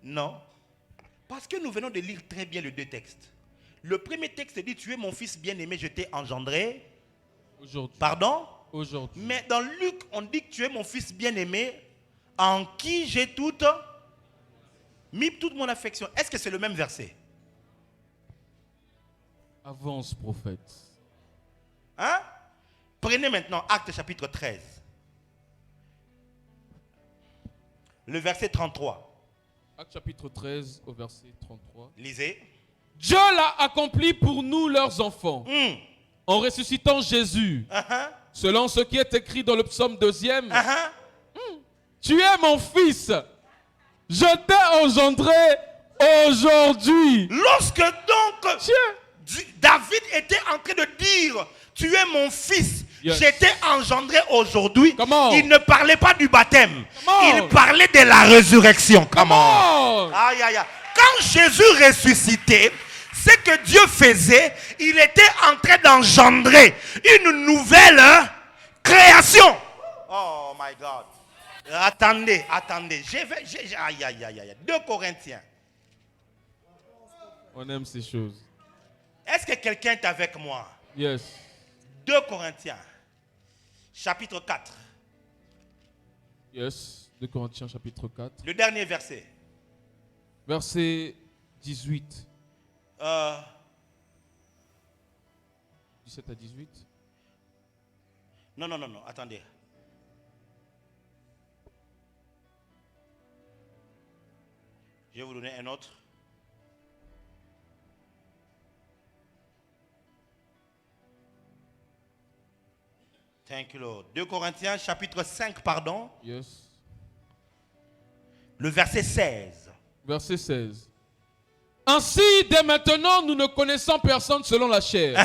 Non. Parce que nous venons de lire très bien les deux textes. Le premier texte dit, tu es mon fils bien-aimé, je t'ai engendré. Aujourd'hui. Pardon? Aujourd'hui. Mais dans Luc, on dit que tu es mon fils bien-aimé, en qui j'ai mis toute mon affection. Est-ce que c'est le même verset? Avance, prophète. Hein? Prenez maintenant Actes chapitre 13. Le verset 33. Actes chapitre 13 au verset 33. Lisez. Dieu l'a accompli pour nous, leurs enfants, en ressuscitant Jésus, selon ce qui est écrit dans le psaume 2e. Tu es mon fils, je t'ai engendré aujourd'hui. Lorsque donc David était en train de dire, tu es mon fils, yes, je t'ai engendré aujourd'hui, il ne parlait pas du baptême, il parlait de la résurrection. Comment? Aïe, aïe, aïe. Quand Jésus ressuscitait, Ce que Dieu faisait, il était en train d'engendrer une nouvelle création. Oh my God. Attendez. Aïe, aïe, aïe, aïe. 2 Corinthiens. On aime ces choses. Est-ce que quelqu'un est avec moi? Yes. 2 Corinthiens, chapitre 4. Yes. 2 Corinthiens chapitre 4. Le dernier verset. Verset 18. 17 à 18. Non, attendez. Je vais vous donner un autre. Thank you, Lord. 2 Corinthiens, chapitre 5, pardon. Yes. Le verset 16. Verset 16. Ainsi, dès maintenant, nous ne connaissons personne selon la chair.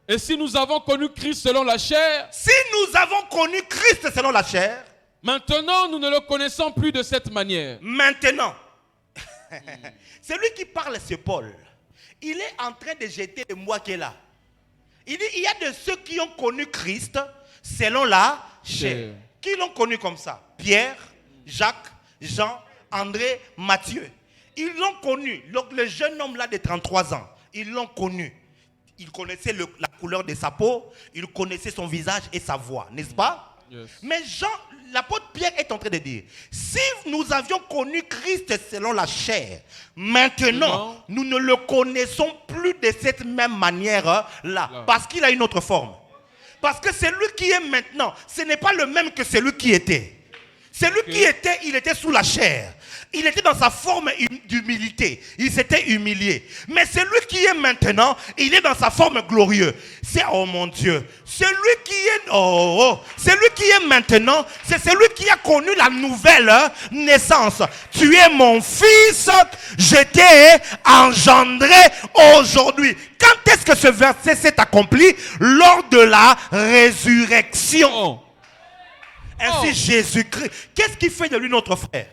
Et si nous avons connu Christ selon la chair, si nous avons connu Christ selon la chair, maintenant, nous ne le connaissons plus de cette manière. Maintenant, celui qui parle, c'est Paul. Il est en train de jeter le moi qui est là. Il dit, il y a de ceux qui ont connu Christ selon la chair. Qui l'ont connu comme ça? Pierre, Jacques, Jean, André, Matthieu. Ils l'ont connu. Le jeune homme là de 33 ans, ils l'ont connu. Il connaissait la couleur de sa peau, il connaissait son visage et sa voix, n'est-ce pas? Yes. Mais l'apôtre Pierre est en train de dire, si nous avions connu Christ selon la chair, maintenant, nous ne le connaissons plus de cette même manière-là, parce qu'il a une autre forme. Parce que celui qui est maintenant, ce n'est pas le même que celui qui était. Celui qui était, il était sous la chair. Il était dans sa forme d'humilité. Il s'était humilié. Mais celui qui est maintenant, il est dans sa forme glorieuse. C'est, oh mon Dieu, celui qui est maintenant, c'est celui qui a connu la nouvelle naissance. Tu es mon fils, je t'ai engendré aujourd'hui. Quand est-ce que ce verset s'est accompli? Lors de la résurrection. Ainsi Jésus-Christ, qu'est-ce qui fait de lui notre frère?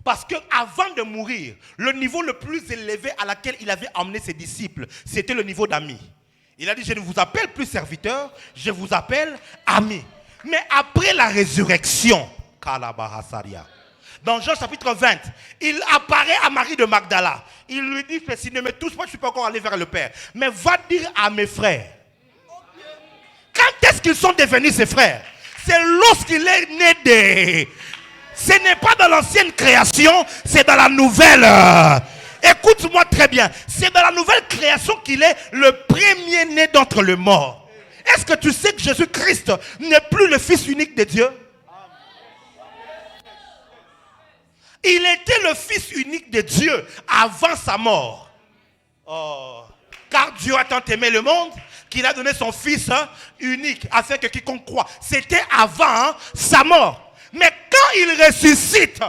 Parce qu'avant de mourir, le niveau le plus élevé à laquelle il avait emmené ses disciples, c'était le niveau d'ami. Il a dit, je ne vous appelle plus serviteur, je vous appelle ami. Mais après la résurrection, dans Jean chapitre 20, il apparaît à Marie de Magdala. Il lui dit, si ne me touche pas, je ne suis pas encore allé vers le Père. Mais va dire à mes frères. Quand est-ce qu'ils sont devenus ses frères? C'est lorsqu'il est né de... Ce n'est pas dans l'ancienne création, c'est dans la nouvelle. Écoute-moi très bien. C'est dans la nouvelle création qu'il est le premier né d'entre les morts. Est-ce que tu sais que Jésus-Christ n'est plus le Fils unique de Dieu? Il était le Fils unique de Dieu avant sa mort. Oh. Car Dieu a tant aimé le monde qu'il a donné son Fils unique afin que quiconque croit. C'était avant sa mort. Mais quand il ressuscite,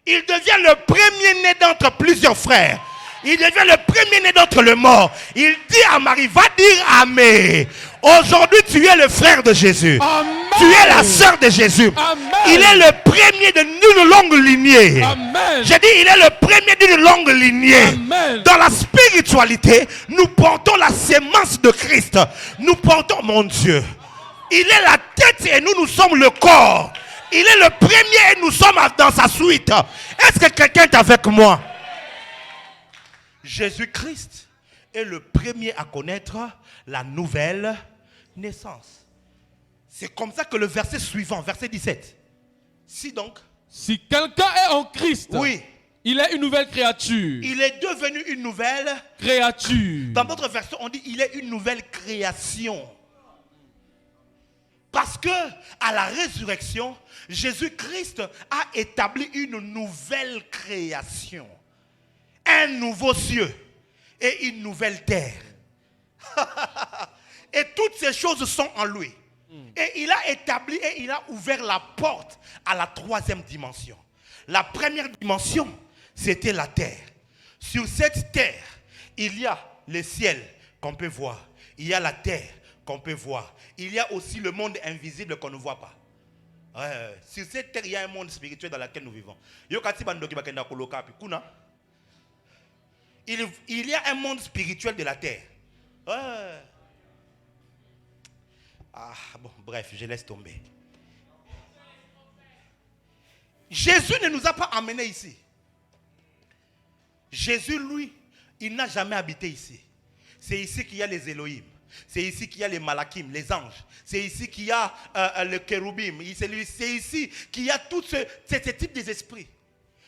il devient le premier né d'entre plusieurs frères. Il devient le premier né d'entre les morts. Il dit à Marie, va dire Amen. Aujourd'hui, tu es le frère de Jésus. Amen. Tu es la sœur de Jésus. Amen. Il est le premier d'une longue lignée. Amen. J'ai dit, il est le premier d'une longue lignée. Amen. Dans la spiritualité, nous portons la sémence de Christ. Nous portons, mon Dieu. Il est la tête et nous sommes le corps. Il est le premier et nous sommes dans sa suite. Est-ce que quelqu'un est avec moi? Jésus-Christ est le premier à connaître la nouvelle naissance. C'est comme ça que le verset suivant, verset 17. Si donc, si quelqu'un est en Christ, oui, il est une nouvelle créature. Il est devenu une nouvelle créature. Dans d'autres versions, on dit il est une nouvelle création. Parce que à la résurrection, Jésus-Christ a établi une nouvelle création. Un nouveau cieux et une nouvelle terre. Et toutes ces choses sont en lui. Et il a établi et il a ouvert la porte à la troisième dimension. La première dimension, c'était la terre. Sur cette terre, il y a le ciel qu'on peut voir. Il y a la terre qu'on peut voir. Il y a aussi le monde invisible qu'on ne voit pas. Sur cette terre, il y a un monde spirituel dans lequel nous vivons. il y a un monde spirituel de la terre. Ah, bon, bref, je laisse tomber. Jésus ne nous a pas amenés ici. Jésus, lui, il n'a jamais habité ici. C'est ici qu'il y a les Elohim. C'est ici qu'il y a les Malakim, les anges. C'est ici qu'il y a le Kérubim. C'est ici qu'il y a tout ce type d'esprits.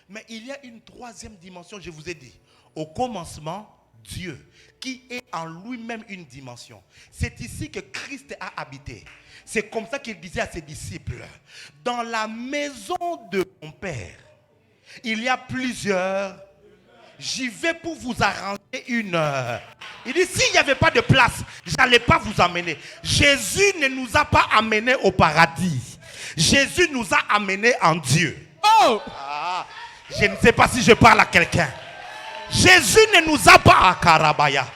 Mais il y a une troisième dimension, je vous ai dit. Au commencement, Dieu, qui est en lui-même une dimension. C'est ici que Christ a habité. C'est comme ça qu'il disait à ses disciples, dans la maison de mon Père, il y a plusieurs. J'y vais pour vous arranger une heure. Il dit, s'il n'y avait pas de place, je n'allais pas vous amener. Jésus ne nous a pas amenés au paradis. Jésus nous a amenés en Dieu. Oh! Je ne sais pas si je parle à quelqu'un. Jésus ne nous a pas à Karabaya.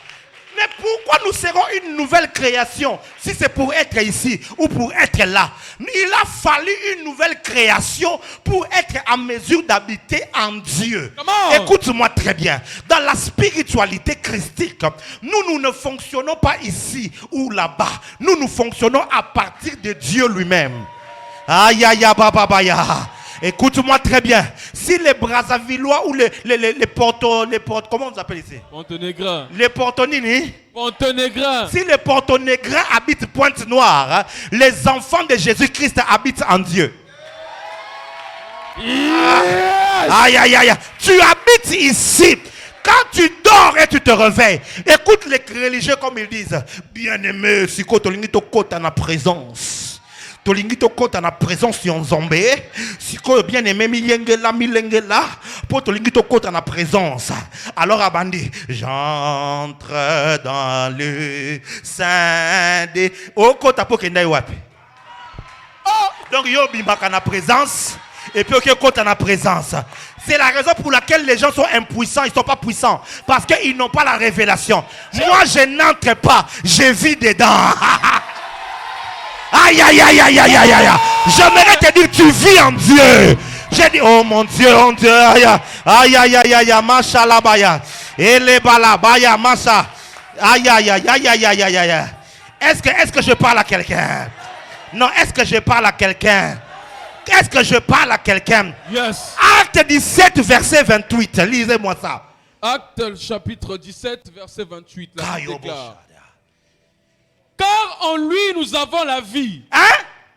Mais pourquoi nous serons une nouvelle création si c'est pour être ici ou pour être là? Il a fallu une nouvelle création pour être en mesure d'habiter en Dieu. Écoute-moi très bien. Dans la spiritualité christique, nous ne fonctionnons pas ici ou là-bas. Nous fonctionnons à partir de Dieu lui-même. Aïe aïe aïe bababaya. Écoute-moi très bien. Si les Brazzavillois ou les comment on les appelle ici? Pontenegrin. Les Portonini. Pontenegrin. Si les Portonégrins habitent Pointe-Noire, les enfants de Jésus-Christ habitent en Dieu. Yes. Aïe aïe aïe. Tu habites ici. Quand tu dors et tu te réveilles, écoute les religieux comme ils disent. Bien-aimé, si tu es en présence. Tolingi to kota na présence yon zombe. Si ko bien aimé milengela pour tolingi to kota na présence. Alors abandi, j'entre dans le sein des kota po kenda wapi. Donc yo bimbaka na présence et puis ok kota na présence. C'est la raison pour laquelle les gens sont impuissants, ils ne sont pas puissants parce qu'ils n'ont pas la révélation. Moi je n'entre pas, je vis dedans. Aïe aïe aïe aïe aïe aïe aïe. J'aimerais te dire tu vis en Dieu. J'ai dit oh mon Dieu, aïe aïe aïe aïe aïe mashallah baya. Ele bala baya masa. Aïe aïe aïe aïe aïe aïe aïe. Est-ce que je parle à quelqu'un? Non, est-ce que je parle à quelqu'un? Est-ce que je parle à quelqu'un? Yes. Acte 17 verset 28. Lisez-moi ça. Acte chapitre 17 verset 28. La Bible déclare. Car en lui nous avons la vie,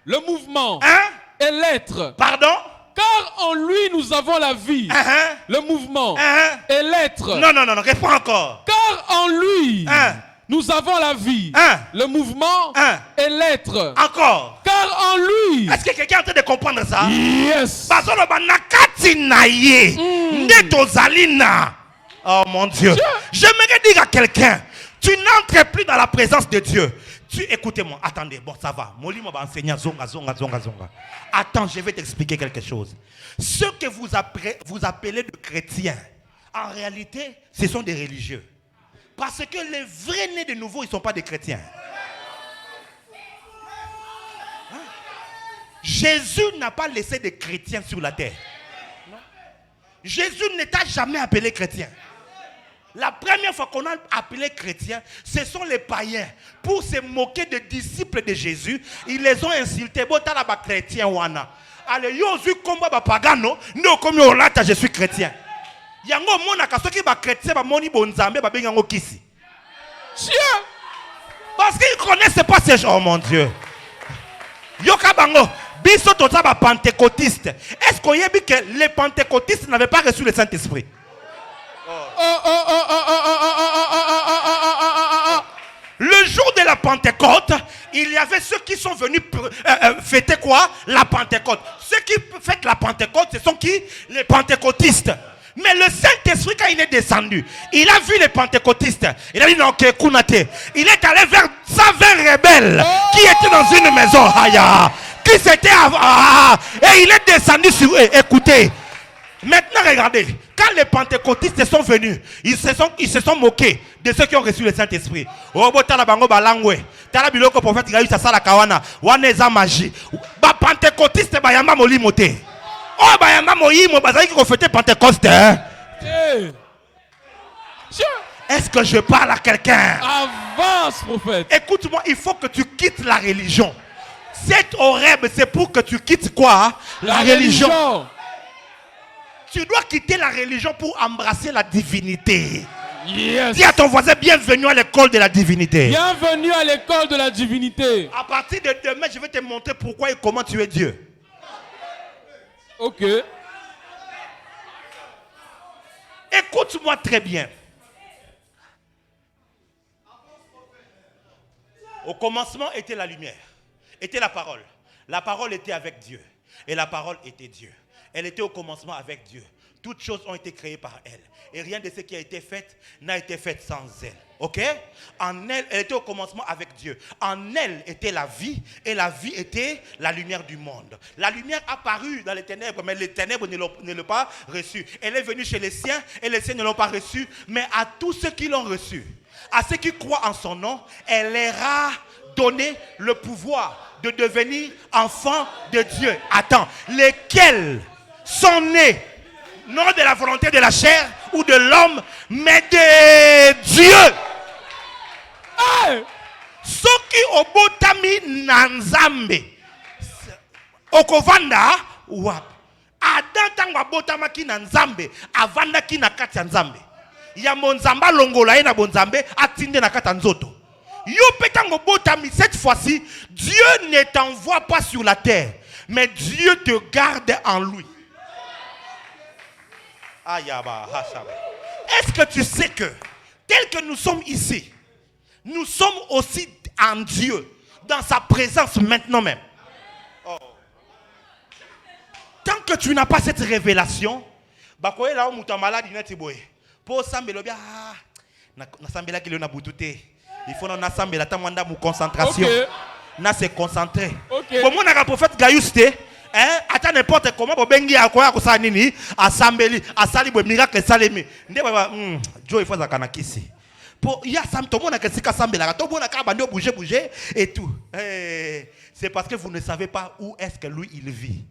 le mouvement et l'être. Pardon? Car en lui nous avons la vie, le mouvement et l'être. Non, réponds encore. Car en lui nous avons la vie, le mouvement et l'être. Encore. Car en lui. Est-ce que quelqu'un est en train de comprendre ça? Yes. Oh mon Dieu. J'aimerais dire à quelqu'un, tu n'entres plus dans la présence de Dieu. Écoutez-moi, attendez, bon ça va. Attends, je vais t'expliquer quelque chose. Ce que vous appelez de chrétiens, en réalité, ce sont des religieux. Parce que les vrais nés de nouveau, ils ne sont pas des chrétiens. Jésus n'a pas laissé des chrétiens sur la terre. Non. Jésus ne t'a jamais appelé chrétien. La première fois qu'on a appelé chrétiens, ce sont les païens. Pour se moquer des disciples de Jésus, ils les ont insultés. Chrétien wana. Allez, yo zu komba ba pagano, no comme yo lata je suis chrétien. Yango mona kasoki ba chrétien ba moni bonzambe ba bengango kisi. Parce qu'ils connaissent pas ces gens, oh mon Dieu. Yo kabango, biso tota ba pentecôtiste. Est-ce qu'on y a dit que les pentecôtistes n'avaient pas reçu le Saint-Esprit? Le jour de la Pentecôte, il y avait ceux qui sont venus fêter quoi? La Pentecôte. Ceux qui fêtent la Pentecôte, ce sont qui? Les pentecôtistes. Mais le Saint-Esprit, quand il est descendu, il a vu les pentecôtistes. Il a dit non, ok, Kunate. Il est allé vers 120 rebelles qui étaient dans une maison. Qui s'étaient et il est descendu sur eux. Écoutez. Maintenant, regardez, quand les pentecôtistes sont venus, ils se sont moqués de ceux qui ont reçu le Saint-Esprit. Oh, talabango balangwe, talabiloko prophète Gaïs sala kawana, waneza magie. Ba pentecôtiste bayamba molimote. Oh, bayamba moyimo bazali ko fêter Pentecôte. Est-ce que je parle à quelqu'un? Avance, prophète. Écoute-moi, il faut que tu quittes la religion. Cet horaire, c'est pour que tu quittes quoi? La religion. Tu dois quitter la religion pour embrasser la divinité. Yes. Dis à ton voisin, bienvenue à l'école de la divinité. Bienvenue à l'école de la divinité. À partir de demain, je vais te montrer pourquoi et comment tu es Dieu. Ok. Écoute-moi très bien. Au commencement était la lumière, était la parole. La parole était avec Dieu et la parole était Dieu. Elle était au commencement avec Dieu. Toutes choses ont été créées par elle. Et rien de ce qui a été fait n'a été fait sans elle. Ok? En elle, elle était au commencement avec Dieu. En elle était la vie et la vie était la lumière du monde. La lumière apparut dans les ténèbres, mais les ténèbres ne l'ont pas reçue. Elle est venue chez les siens et les siens ne l'ont pas reçue. Mais à tous ceux qui l'ont reçue, à ceux qui croient en son nom, elle leur a donné le pouvoir de devenir enfants de Dieu. Attends, lesquels sont nés non de la volonté de la chair ou de l'homme, mais de Dieu. Hey! Soki obotami na Nzambe okovanda wap. Adam tango abotamaki na Nzambe avandaki na kati ya Nzambe. Ya monzamba longola ye na bonzambe atinde na kati ya nzoto. Yo petango botami, cette fois-ci, Dieu ne t'envoie pas sur la terre, mais Dieu te garde en lui. Est-ce que tu sais que, tel que nous sommes ici, nous sommes aussi en Dieu, dans sa présence maintenant même. Oh. Tant que tu n'as pas cette révélation, il faut qu'on assemble la concentration. Na se concentrer. Comme on a un prophète Gaius, attends n'importe comment pour bengi à quoi ça nini assemblée asali bo miracle salemi. Ndé baba Joe il faut zakana kisi. Pour il y a sam tout monde a que sika sambela tout monde a ka bando bouger et tout. C'est parce que vous ne savez pas où est-ce que lui il vit.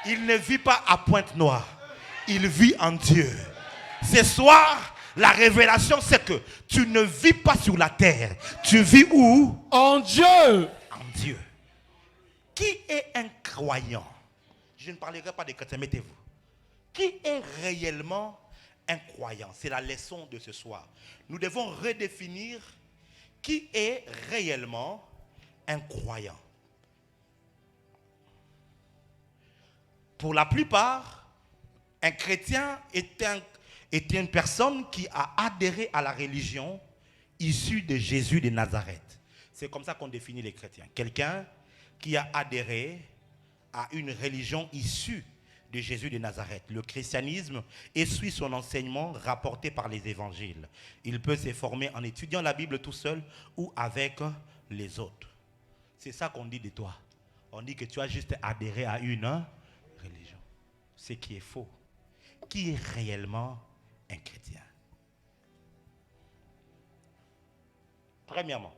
Il ne vit pas à Pointe-Noire. Il vit en Dieu. Ce soir, la révélation, c'est que tu ne vis pas sur la terre. Tu vis où? En Dieu. En Dieu. Qui est un croyant? Je ne parlerai pas de chrétien, mettez-vous. Qui est réellement un croyant? C'est la leçon de ce soir. Nous devons redéfinir qui est réellement un croyant. Pour la plupart, un chrétien est une personne qui a adhéré à la religion issue de Jésus de Nazareth. C'est comme ça qu'on définit les chrétiens. Quelqu'un qui a adhéré à une religion issue de Jésus de Nazareth. Le christianisme suit son enseignement rapporté par les évangiles. Il peut se former en étudiant la Bible tout seul ou avec les autres. C'est ça qu'on dit de toi. On dit que tu as juste adhéré à une religion. Ce qui est faux. Qui est réellement un chrétien? Premièrement,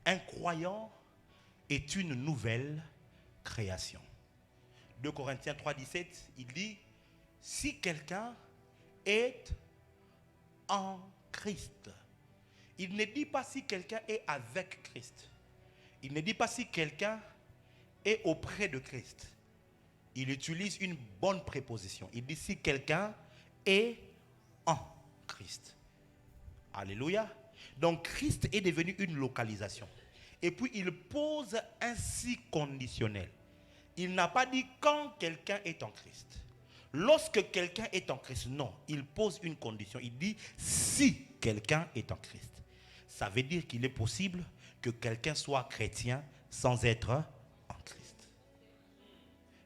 un croyant est une nouvelle création. 2 Corinthiens 3,17, il dit, si quelqu'un est en Christ, il ne dit pas si quelqu'un est avec Christ. Il ne dit pas si quelqu'un est auprès de Christ. Il utilise une bonne préposition. Il dit si quelqu'un est en Christ. Alléluia. Donc Christ est devenu une localisation. Et puis il pose un si conditionnel. Il n'a pas dit quand quelqu'un est en Christ. Lorsque quelqu'un est en Christ, non. Il pose une condition. Il dit si quelqu'un est en Christ. Ça veut dire qu'il est possible que quelqu'un soit chrétien sans être en Christ.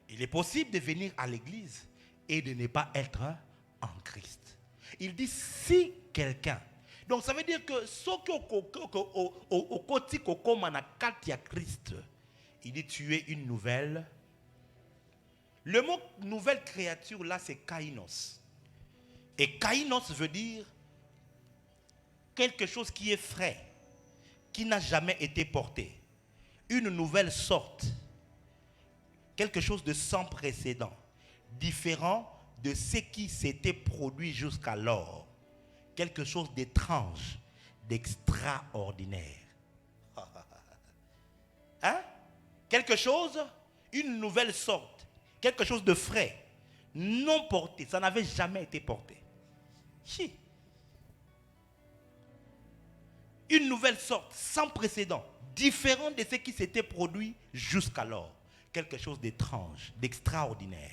Il est possible de venir à l'église et de ne pas être en Christ. Il dit si quelqu'un. Donc ça veut dire que ce qui Christ, il dit tu es une nouvelle. Le mot nouvelle créature là c'est kainos. Et kainos veut dire quelque chose qui est frais, qui n'a jamais été porté. Une nouvelle sorte. Quelque chose de sans précédent, différent de ce qui s'était produit jusqu'alors. quelque chose d'étrange, d'extraordinaire. Hein? Quelque chose, une nouvelle sorte, quelque chose de frais, non porté, ça n'avait jamais été porté. Chi. Une nouvelle sorte, sans précédent, différent de ce qui s'était produit jusqu'alors. Quelque chose d'étrange, d'extraordinaire.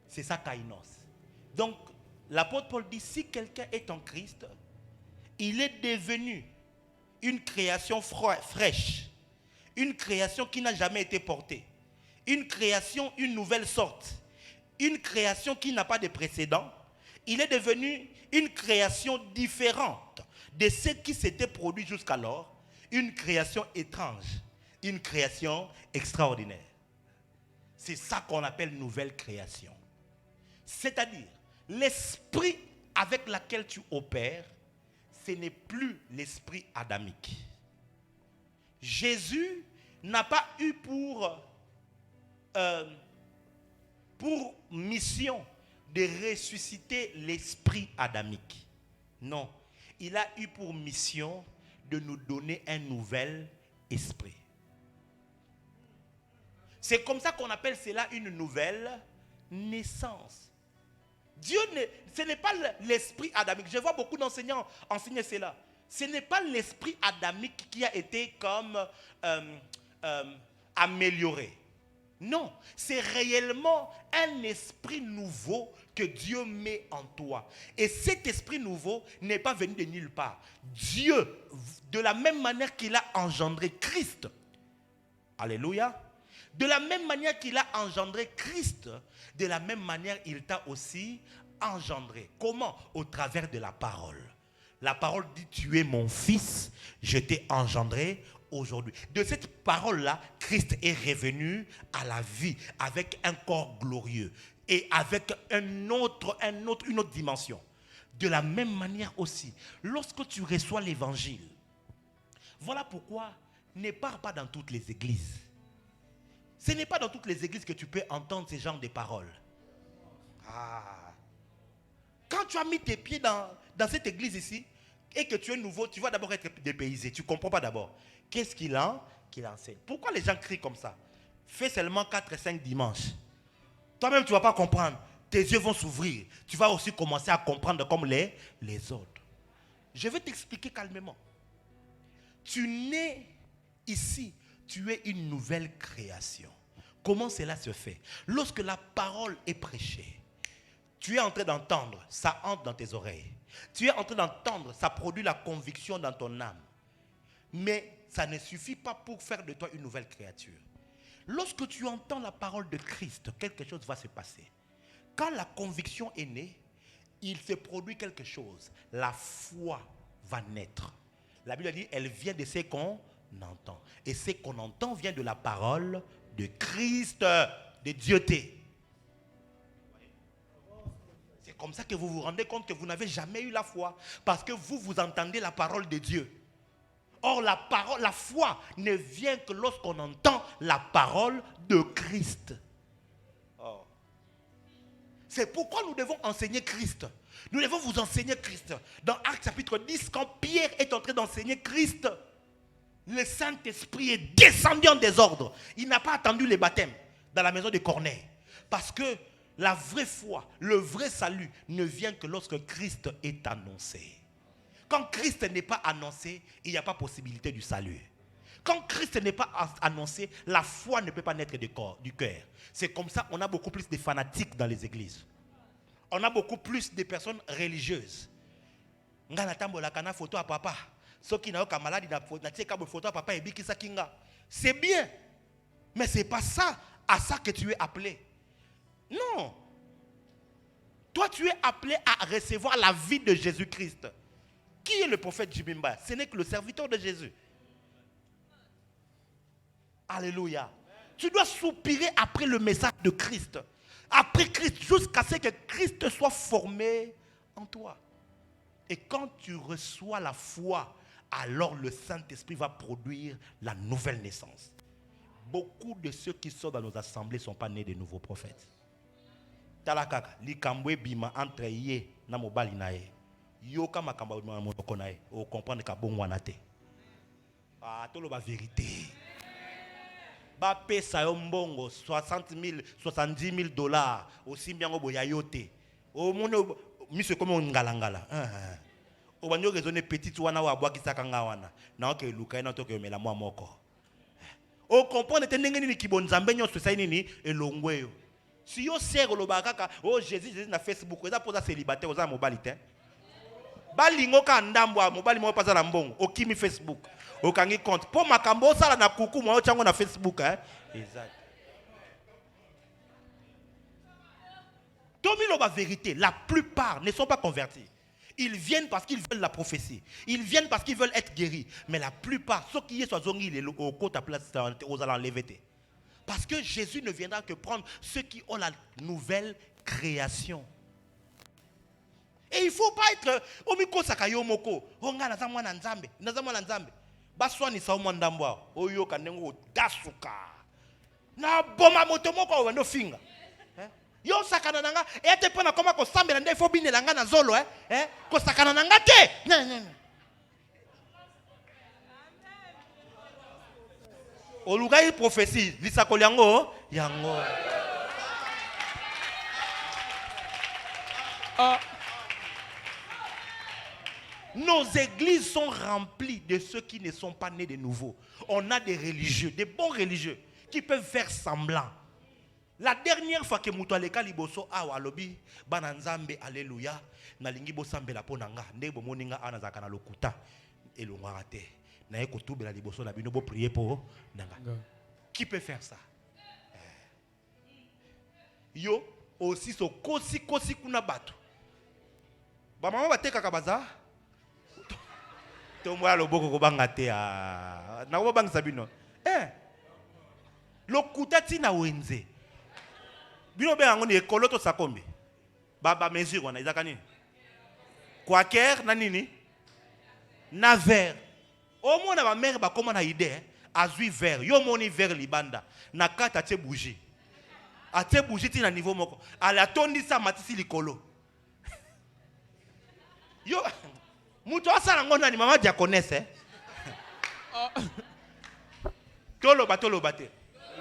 C'est ça, kainos. Donc, l'apôtre Paul dit, si quelqu'un est en Christ, il est devenu une création fraîche, une création qui n'a jamais été portée, une création, une nouvelle sorte, une création qui n'a pas de précédent. Il est devenu une création différente de ce qui s'était produit jusqu'alors, une création étrange, une création extraordinaire. C'est ça qu'on appelle nouvelle création. C'est-à-dire, l'esprit avec lequel tu opères, ce n'est plus l'esprit adamique. Jésus n'a pas eu pour mission de ressusciter l'esprit adamique. Non, il a eu pour mission de nous donner un nouvel esprit. C'est comme ça qu'on appelle cela une nouvelle naissance. Dieu, ce n'est pas l'esprit adamique. Je vois beaucoup d'enseignants enseigner cela. Ce n'est pas l'esprit adamique qui a été comme amélioré. Non, c'est réellement un esprit nouveau que Dieu met en toi. Et cet esprit nouveau n'est pas venu de nulle part. Dieu, de la même manière qu'il a engendré Christ, alléluia, de la même manière qu'il a engendré Christ, de la même manière il t'a aussi engendré. Comment? Au travers de la parole. La parole dit, tu es mon fils, je t'ai engendré aujourd'hui. De cette parole-là, Christ est revenu à la vie avec un corps glorieux et avec une autre dimension. De la même manière aussi, lorsque tu reçois l'évangile, voilà pourquoi ne pars pas dans toutes les églises. Ce n'est pas dans toutes les églises que tu peux entendre ce genre de paroles. Quand tu as mis tes pieds dans cette église ici, et que tu es nouveau, tu vas d'abord être dépaysé. Tu ne comprends pas d'abord. Qu'est-ce qu'il enseigne? Pourquoi les gens crient comme ça? Fais seulement 4 et 5 dimanches. Toi-même, tu ne vas pas comprendre. Tes yeux vont s'ouvrir. Tu vas aussi commencer à comprendre comme les autres. Je vais t'expliquer calmement. Tu nais ici. Tu es une nouvelle création. Comment cela se fait? Lorsque la parole est prêchée, tu es en train d'entendre, ça entre dans tes oreilles. Tu es en train d'entendre, ça produit la conviction dans ton âme. Mais ça ne suffit pas pour faire de toi une nouvelle créature. Lorsque tu entends la parole de Christ, quelque chose va se passer. Quand la conviction est née, il se produit quelque chose. La foi va naître. La Bible dit, elle vient de ce qu'on entend. Et ce qu'on entend vient de la parole de Christ, de Dieuté. C'est comme ça que vous vous rendez compte que vous n'avez jamais eu la foi. Parce que vous entendez la parole de Dieu. Or, la foi ne vient que lorsqu'on entend la parole de Christ. Oh. C'est pourquoi nous devons enseigner Christ. Nous devons vous enseigner Christ. Dans Actes chapitre 10, quand Pierre est en train d'enseigner Christ, le Saint-Esprit est descendu en désordre. Il n'a pas attendu les baptêmes dans la maison de Corneille. Parce que la vraie foi, le vrai salut ne vient que lorsque Christ est annoncé. Quand Christ n'est pas annoncé, il n'y a pas possibilité du salut. Quand Christ n'est pas annoncé, la foi ne peut pas naître du cœur. C'est comme ça qu'on a beaucoup plus de fanatiques dans les églises. On a beaucoup plus de personnes religieuses. Photo à papa. C'est bien. Mais ce n'est pas ça, à ça que tu es appelé. Non. Toi, tu es appelé à recevoir la vie de Jésus-Christ. Qui est le prophète Jibimba? Ce n'est que le serviteur de Jésus. Alléluia. Tu dois soupirer après le message de Christ. Après Christ, jusqu'à ce que Christ soit formé en toi. Et quand tu reçois la foi, alors le Saint-Esprit va produire la nouvelle naissance. Beaucoup de ceux qui sont dans nos assemblées ne sont pas nés de nouveaux prophètes. Talakaka, likambwe bima entre ye na mobali nae. yoka makambo na monoko na ye o comprendre ka bon wana te. Ah, tolo ba vérité. Ba pesa yo mbongo 60 000, 70 000 dollars aussi bien ngo boya yote. O mono mise comme on ngalangala. O banyo raisonner petite wana wa bwa kisaka nga wana. Na ke luka na to ke mela mwa moko. O comprendre te ndenge nini kibonzambe nyonso sai nini elongwe yo. Si yo sert lo bakaka oh Jésus na Facebook eza poza célibataire oza mobalite. Balingo ka ndambwa mobali mo paza na mbongo okimi Facebook. Okangi compte pour makambo sala na kuku mo chango na Facebook Exact. Tomi lo ba vérité, la plupart ne sont pas convertis. Ils viennent parce qu'ils veulent la prophétie. Ils viennent parce qu'ils veulent être guéris. Mais la plupart, ceux qui sont au côté à place aux enlever. Parce que Jésus ne viendra que prendre ceux qui ont la nouvelle création. Et il ne faut pas être omiko sakayo moko. Onga nazamwa na nzambe, nazamwa na nzambe. Baswani sa omandambwa. Oyo kanengo dasuka. Na boma moto moko wendo finga. Yo sakana nanga ete pona koma ko sambela nde fo binela nga na zolo ko sakana nanga te. Olugai prophétie lisakoli yango yango. Nos églises sont remplies de ceux qui ne sont pas nés de nouveau. On a des religieux, des bons religieux qui peuvent faire semblant. La dernière fois que mutu aleka liboso awa lobi bananzambe alléluia nalingi bosambela ponanga nde bomoninga ana zaka na lokuta elongwa te na ekotubela liboso na bino bo prier pour nanga. Qui peut faire ça? Yo aussi so kosi kuna bato. Ba mama bateka kabaza. Tomwa loboko ko banga te na ko banga sabino. Lokuta tina wenze. Bino be ngoni ekolo to sakombe. Baba mesure wana izaka nini? Quaker na nini? Na verre. Au moins ba mère ba comment na idée azui verre. Yo moni verre libanda. Na kata te bougie. A te bougie ti na niveau moko. Ala tondi sa matisi likolo. Yo muto asala ngona ni mama diaconesse Toloba te.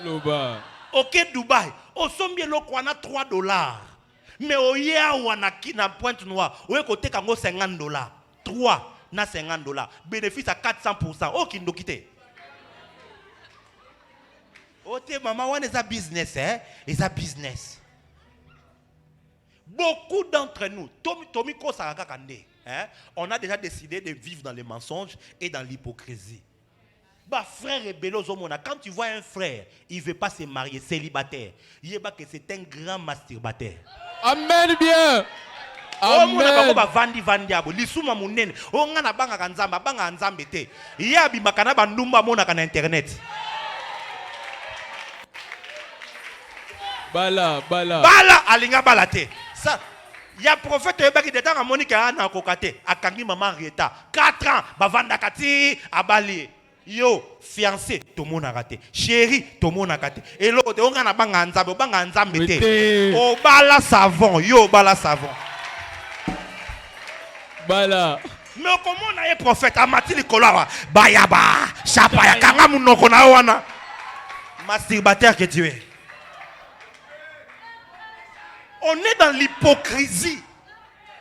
Loba. Ok Dubaï, au sommet lokwana $3. Mais au wana ki na Pointe Noire, au côté kango $50. 3 na $50. Bénéfice à 400%. Oh kindo kite. Oh te maman wana eza business eza business. Beaucoup d'entre nous, Tomi Kosaraka Kande, on a déjà décidé de vivre dans les mensonges et dans l'hypocrisie. Bah frère et Belozomona, quand tu vois un frère, il ne veut pas se marier, célibataire, il est que c'est un grand masturbateur. Amen bien. Amen. Vandi abo, lisuma munene, on a banga kanzamba, banga nzambe te. Yabi makana bandumba mona kana internet. Bala. Bala alinga balate. Ça, il y a prophète qui détend à Monique à Kokate, à Kangi Maman Rieta. 4 ans, Bavanda Kati, à Bali. Yo, fiancé, tout le monde a raté. Chéri, tout le monde a raté. Et l'autre, on a banga nzambe te. Oh, bala savon, yo, bala savon. Bala. Mais comment on a un prophète, Amati Likolawa, Bayaba, Chapaya, Kangamunoko na wana. Masturbateur que tu es. On est dans l'hypocrisie.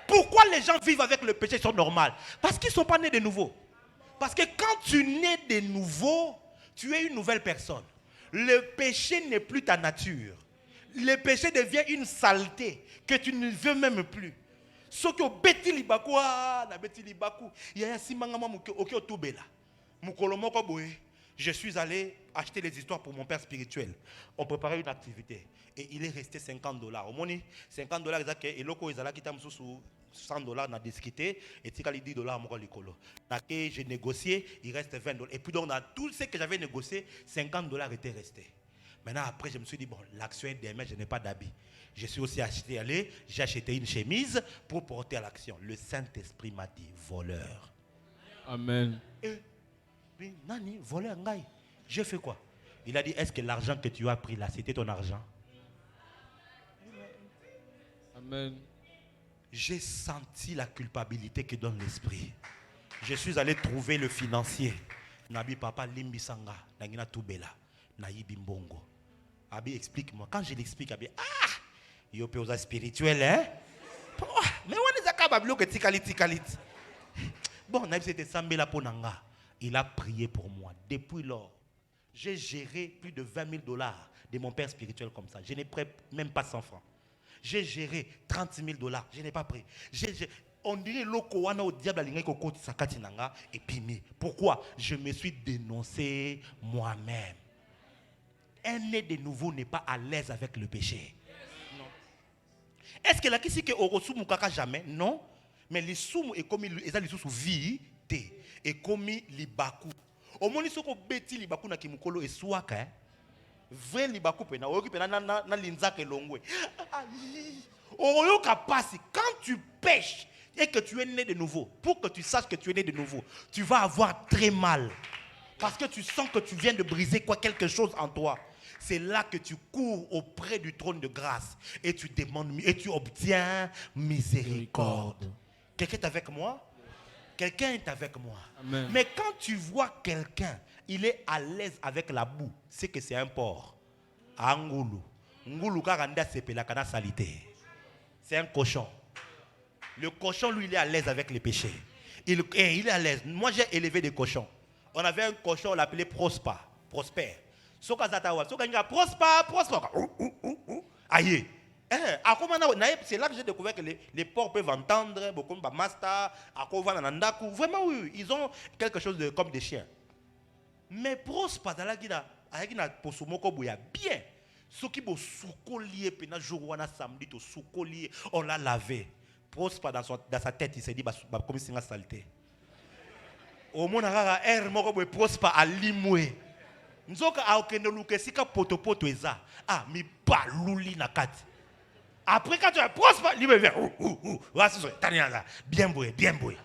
Pourquoi les gens vivent avec le péché sont normaux? Parce qu'ils ne sont pas nés de nouveau. Parce que quand tu nais de nouveau, tu es une nouvelle personne. Le péché n'est plus ta nature. Le péché devient une saleté que tu ne veux même plus. Ce que beti libaku na beti libaku, il y a simangama muke otubela. Mukolomoko boye. Je suis allé acheter les histoires pour mon père spirituel. On préparait une activité. Et il est resté $50. Au moins, $50, et loko ezala kita msusu $100 na discuté et tikali $10 moko likolo. Naké j'ai négocié, il reste $20. Et puis donc dans tout ce que j'avais négocié, $50 étaient restés. Maintenant après je me suis dit bon, l'action est demain, je n'ai pas d'habit. Je suis aussi j'ai acheté une chemise pour porter à l'action. Le Saint-Esprit m'a dit voleur. Amen. Mais nani, voleur ngai. J'ai fait quoi? Il a dit, est-ce que l'argent que tu as pris là, c'était ton argent? Amen. j'ai senti la culpabilité que donne l'esprit. Je suis allé trouver le financier. Nabi papa limbisanga, nangina tubela, nayi bimbongo. Abi explique-moi. Quand je l'explique, Abi, yo pe oza spirituel, hein? Mais on est à Kabablo que tikalit. Bon, nabi c'était Sambela Ponanga. Il a prié pour moi. Depuis lors, j'ai géré plus de 20 000 $ de mon père spirituel comme ça. Je n'ai pris même pas 100 francs. J'ai géré 30 000 $. Je n'ai pas pris. On dirait l'okowana au diable et puis pourquoi? Je me suis dénoncé moi-même. Un né de nouveau n'est pas à l'aise avec le péché. Non. Est-ce que la question que orosumu kaka jamais? Non. Mais les soum est comme les sous vie et comme libaku. Au moins ils beti libaku na kimukolo et swaka. Vrai libaku pena oyoki pena na linzaka longwe. Oyoka passe quand tu pêches et que tu es né de nouveau, pour que tu saches que tu es né de nouveau, tu vas avoir très mal. Parce que tu sens que tu viens de briser quelque chose en toi. C'est là que tu cours auprès du trône de grâce et tu demandes et tu obtiens miséricorde. Quelqu'un est avec moi? Quelqu'un est avec moi. Amen. Mais quand tu vois quelqu'un, il est à l'aise avec la boue, c'est que c'est un porc. Angulu. Ngulu karanda sepela kana salité. C'est un cochon. Le cochon, lui, il est à l'aise avec les péchés. Il est à l'aise. Moi, j'ai élevé des cochons. On avait un cochon, on l'appelait Prosper. Aïe. C'est là que j'ai découvert que les porcs peuvent entendre. Vraiment, oui, ils ont quelque chose comme des chiens. Mais Prosper, bien. Ceux qui ont soukolié, samedi, on l'a lavé. Prosper dans sa tête, il s'est dit, comme si c'est une saleté. Au moins, il Prosper à limoué. Nzoka aokende lukesika potopoto eza. Mi baluli na kati. Après quand tu as Prosper, il me vient. Bien boué, bien boué.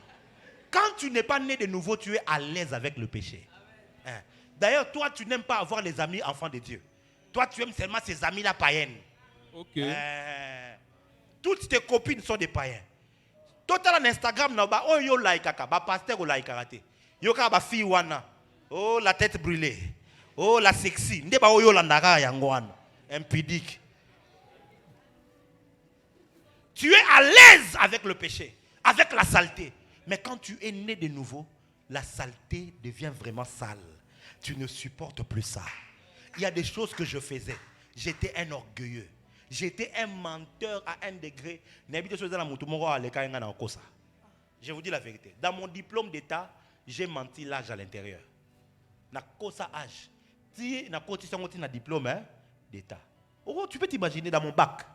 Quand tu n'es pas né de nouveau, tu es à l'aise avec le péché. D'ailleurs, toi, tu n'aimes pas avoir les amis enfants de Dieu. Toi, tu aimes seulement ces amis-là païennes. Ok. Toutes tes copines sont des païens. Total en Instagram, oh yo like kaka, ba pasteur o like karate. Yo ka ba fille wana. Oh la tête brûlée. Oh la sexy. Ndeba o yo landaka yangwana. Impudique. Tu es à l'aise avec le péché, avec la saleté. Mais quand tu es né de nouveau, la saleté devient vraiment sale. Tu ne supportes plus ça. Il y a des choses que je faisais. J'étais un orgueilleux. J'étais un menteur à un degré. Je vous dis la vérité. Dans mon diplôme d'état, j'ai menti l'âge à l'intérieur. Na kosa âge. Si na cotisation na diplôme d'état. Oh, tu peux t'imaginer dans mon bac.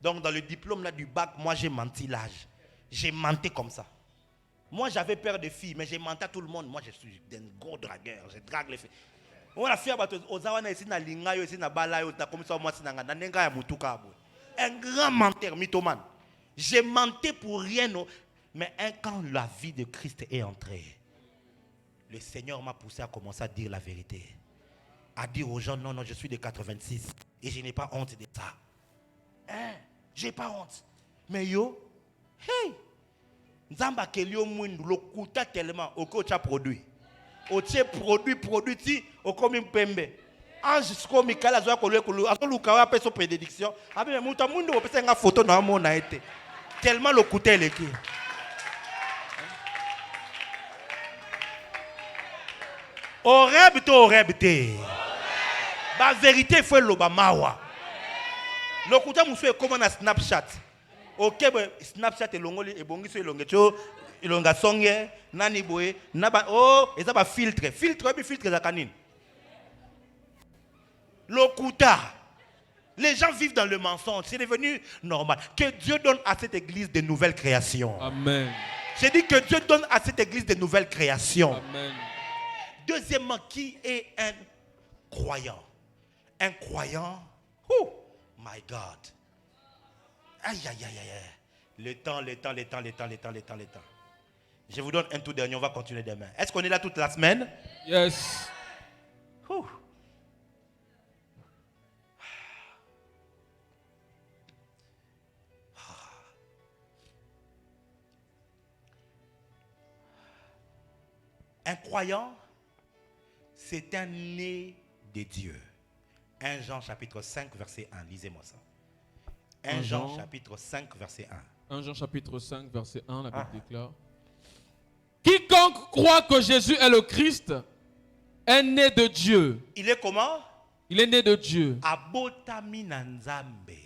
Donc dans le diplôme là du bac, moi j'ai menti l'âge. J'ai menti comme ça. Moi j'avais peur des filles, mais j'ai menti à tout le monde. Moi je suis un gros dragueur. Je drague les filles. On a fait un grand menteur, mythomane. J'ai menti pour rien, mais quand la vie de Christ est entrée, le Seigneur m'a poussé à commencer à dire la vérité. À dire aux gens, non, je suis de 86 et je n'ai pas honte de ça. J'ai pas honte. Mais yo, hey, Nzamba kelio mwindu lokuta tellement au coach a produit. Au tché produit ti au comme pembe. Ange sko mikala zo ko lekulu aso lukawa pe so prédiction. Abi me muta mundu o pesa nga photo na mo na été. Tellement lokuta eleki. Orebte. Ba vérité faut loba mawa. Lokuta musu e comme na Snapchat. OK, Snapchat elongoli ebongi so elongecho ilonga songe nani boye naba oh eza ba filtre za kanine. Lokuta. Les gens vivent dans le mensonge, c'est devenu normal. Que Dieu donne à cette église de nouvelles créations. Amen. J'ai dit que Dieu donne à cette église de nouvelles créations. Amen. Deuxièmement, qui est un croyant? Un croyant, oh my God. Aïe. Le temps. Je vous donne un tout dernier, on va continuer demain. Est-ce qu'on est là toute la semaine? Yes. Ouh. croyant, c'est un né de Dieu. 1 Jean chapitre 5 verset 1. Lisez-moi ça. 1 Jean chapitre 5 verset 1. 1 Jean chapitre 5 verset 1, la Bible déclare: quiconque croit que Jésus est le Christ est né de Dieu. Il est comment? Il est né de Dieu. Abotami na Nzambe.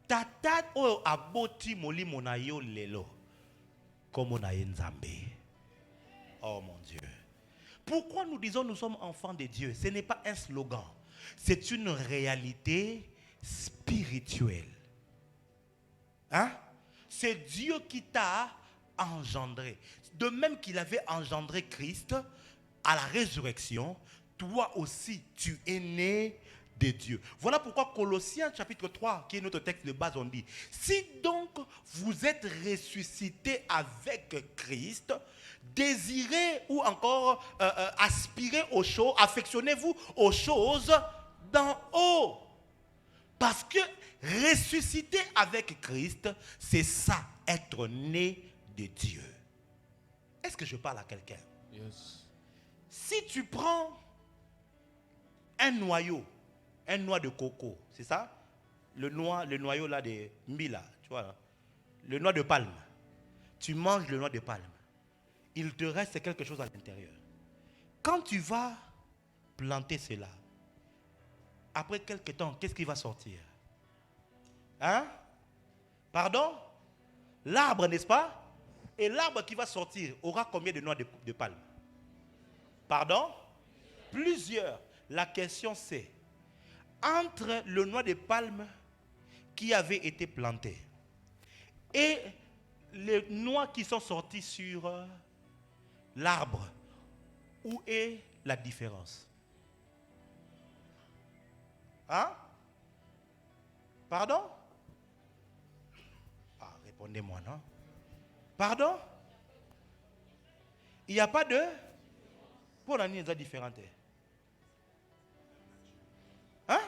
Tata o aboti molimo na yo lelo comme na Nzambe. Oh mon Dieu. Pourquoi nous disons nous sommes enfants de Dieu? Ce n'est pas un slogan. C'est une réalité spirituelle. Hein? C'est Dieu qui t'a engendré. De même qu'il avait engendré Christ à la résurrection, toi aussi tu es né de Dieu. Voilà pourquoi Colossiens chapitre 3, qui est notre texte de base, on dit: si donc vous êtes ressuscité avec Christ, désirez ou encore aspirez aux choses, affectionnez-vous aux choses d'en haut. Parce que ressusciter avec Christ, c'est ça, être né de Dieu. Est-ce que je parle à quelqu'un? Yes. Si tu prends un noyau de coco, c'est ça? Le noyau là de Mila, tu vois, le noix de palme. Tu manges le noix de palme. Il te reste quelque chose à l'intérieur. Quand tu vas planter cela, après quelque temps, qu'est-ce qui va sortir? Hein? Pardon? L'arbre, n'est-ce pas? Et l'arbre qui va sortir aura combien de noix de palme? Pardon? Plusieurs. La question c'est, entre le noix de palme qui avait été planté et les noix qui sont sorties sur l'arbre, où est la différence? Hein? Pardon? Ah, répondez-moi, non? Pardon? Il n'y a pas de... Pour l'année, il y a différentes. Hein?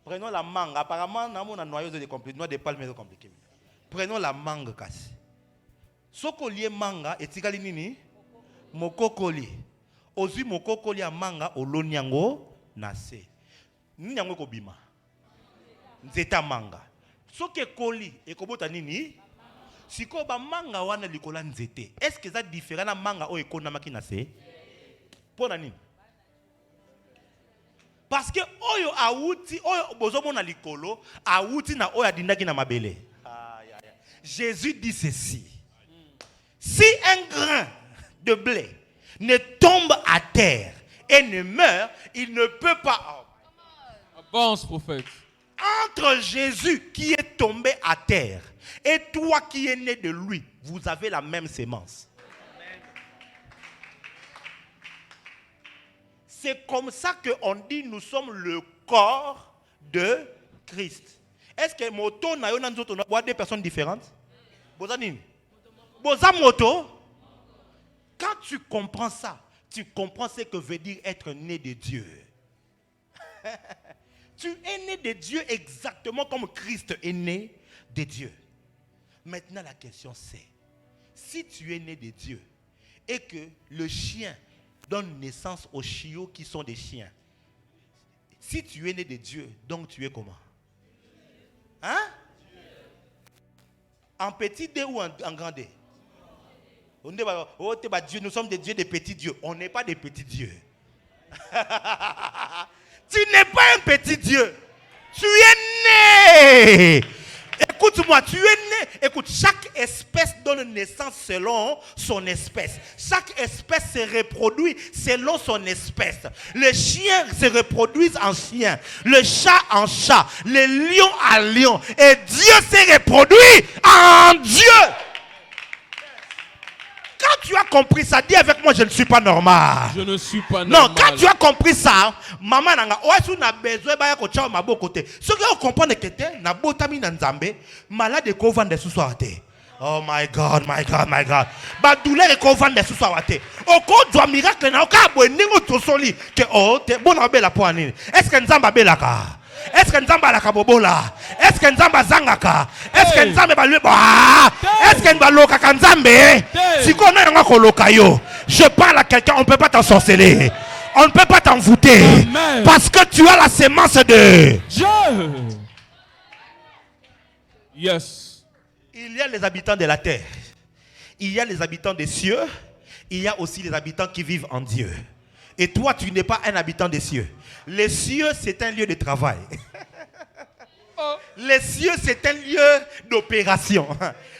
Prenons la mangue. Apparemment, nous avons un noyau de compliqué. Noix de palme est compliqué. Prenons la mangue casse. Sokolié manga et tikali nini? Mokokoli. Ozi mokokoli a manga olonyango nase. Nyango kobima. Nzeta manga. Soke koli e kobota nini? Siko ba manga wana likola nzete. Est-ce que ça différent na manga o ekonamaki nase? Pona nini? Parce que oyo awuti, oyo bozomo na likolo, awuti na oyo adindaki na mabele. Jésus dit ceci: si un grain de blé ne tombe à terre et ne meurt, il ne peut pas... Avance, prophète. Entre Jésus qui est tombé à terre et toi qui es né de lui, vous avez la même sémence. C'est comme ça qu'on dit nous sommes le corps de Christ. Est-ce que moto na yo nanzoto na boire des personnes différentes? Bozanine. Bozamoto. Quand tu comprends ça, tu comprends ce que veut dire être né de Dieu. Tu es né de Dieu exactement comme Christ est né de Dieu. Maintenant la question c'est, si tu es né de Dieu et que le chien donne naissance aux chiots qui sont des chiens, si tu es né de Dieu, donc tu es comment? Hein? En petit D ou en grand D? On dit, oh, Dieu, nous sommes des dieux, des petits dieux. On n'est pas des petits dieux. Tu n'es pas un petit Dieu. Tu es né. Écoute-moi, tu es né. Écoute, chaque espèce donne naissance selon son espèce. Chaque espèce se reproduit selon son espèce. Les chiens se reproduisent en chien, le chat en chat, les lions en lion. Et Dieu se reproduit en Dieu. Quand tu as compris ça, dis avec moi, je ne suis pas normal. Je ne suis pas normal. Non, quand tu as compris ça, maman nanga, oasu na besoin ba ko chao maboko te. Ce que on comprend que te na botami na Nzambe, malade ko vendre sous soirée. Oh my God, my God, my God. Ba douleur ko vendre sous soirée. O ko doit miracle na o ka bo ningo to soli que oh te bona bela po anini. Est-ce que Nzamba bela ka? Est-ce que Nzamba la kabobola? Est-ce que Nzamba zangaka? Est-ce que Nzamba balweba? Est-ce que Nzamba kanzambe? Si qu'on a un kolokayo, je parle à quelqu'un, on ne peut pas t'en sorceler. On ne peut pas t'envoûter. Amen. Parce que tu as la sémence de Dieu. Yes. Il y a les habitants de la terre. Il y a les habitants des cieux. Il y a aussi les habitants qui vivent en Dieu. Et toi, tu n'es pas un habitant des cieux. Les cieux, c'est un lieu de travail. Les cieux, c'est un lieu d'opération.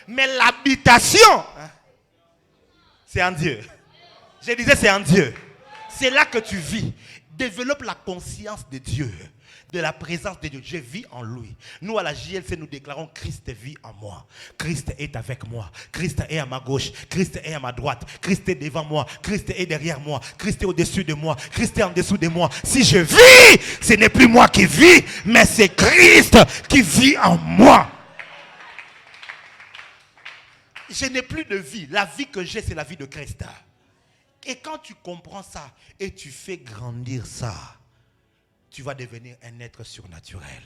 Mais l'habitation, c'est en Dieu. Je disais, c'est en Dieu. C'est là que tu vis. Développe la conscience de Dieu, de la présence de Dieu. Je vis en lui. Nous, à la JLC, nous déclarons Christ vit en moi. Christ est avec moi. Christ est à ma gauche. Christ est à ma droite. Christ est devant moi. Christ est derrière moi. Christ est au-dessus de moi. Christ est en dessous de moi. Si je vis, ce n'est plus moi qui vis, mais c'est Christ qui vit en moi. Je n'ai plus de vie. La vie que j'ai, c'est la vie de Christ. Et quand tu comprends ça et tu fais grandir ça, tu vas devenir un être surnaturel.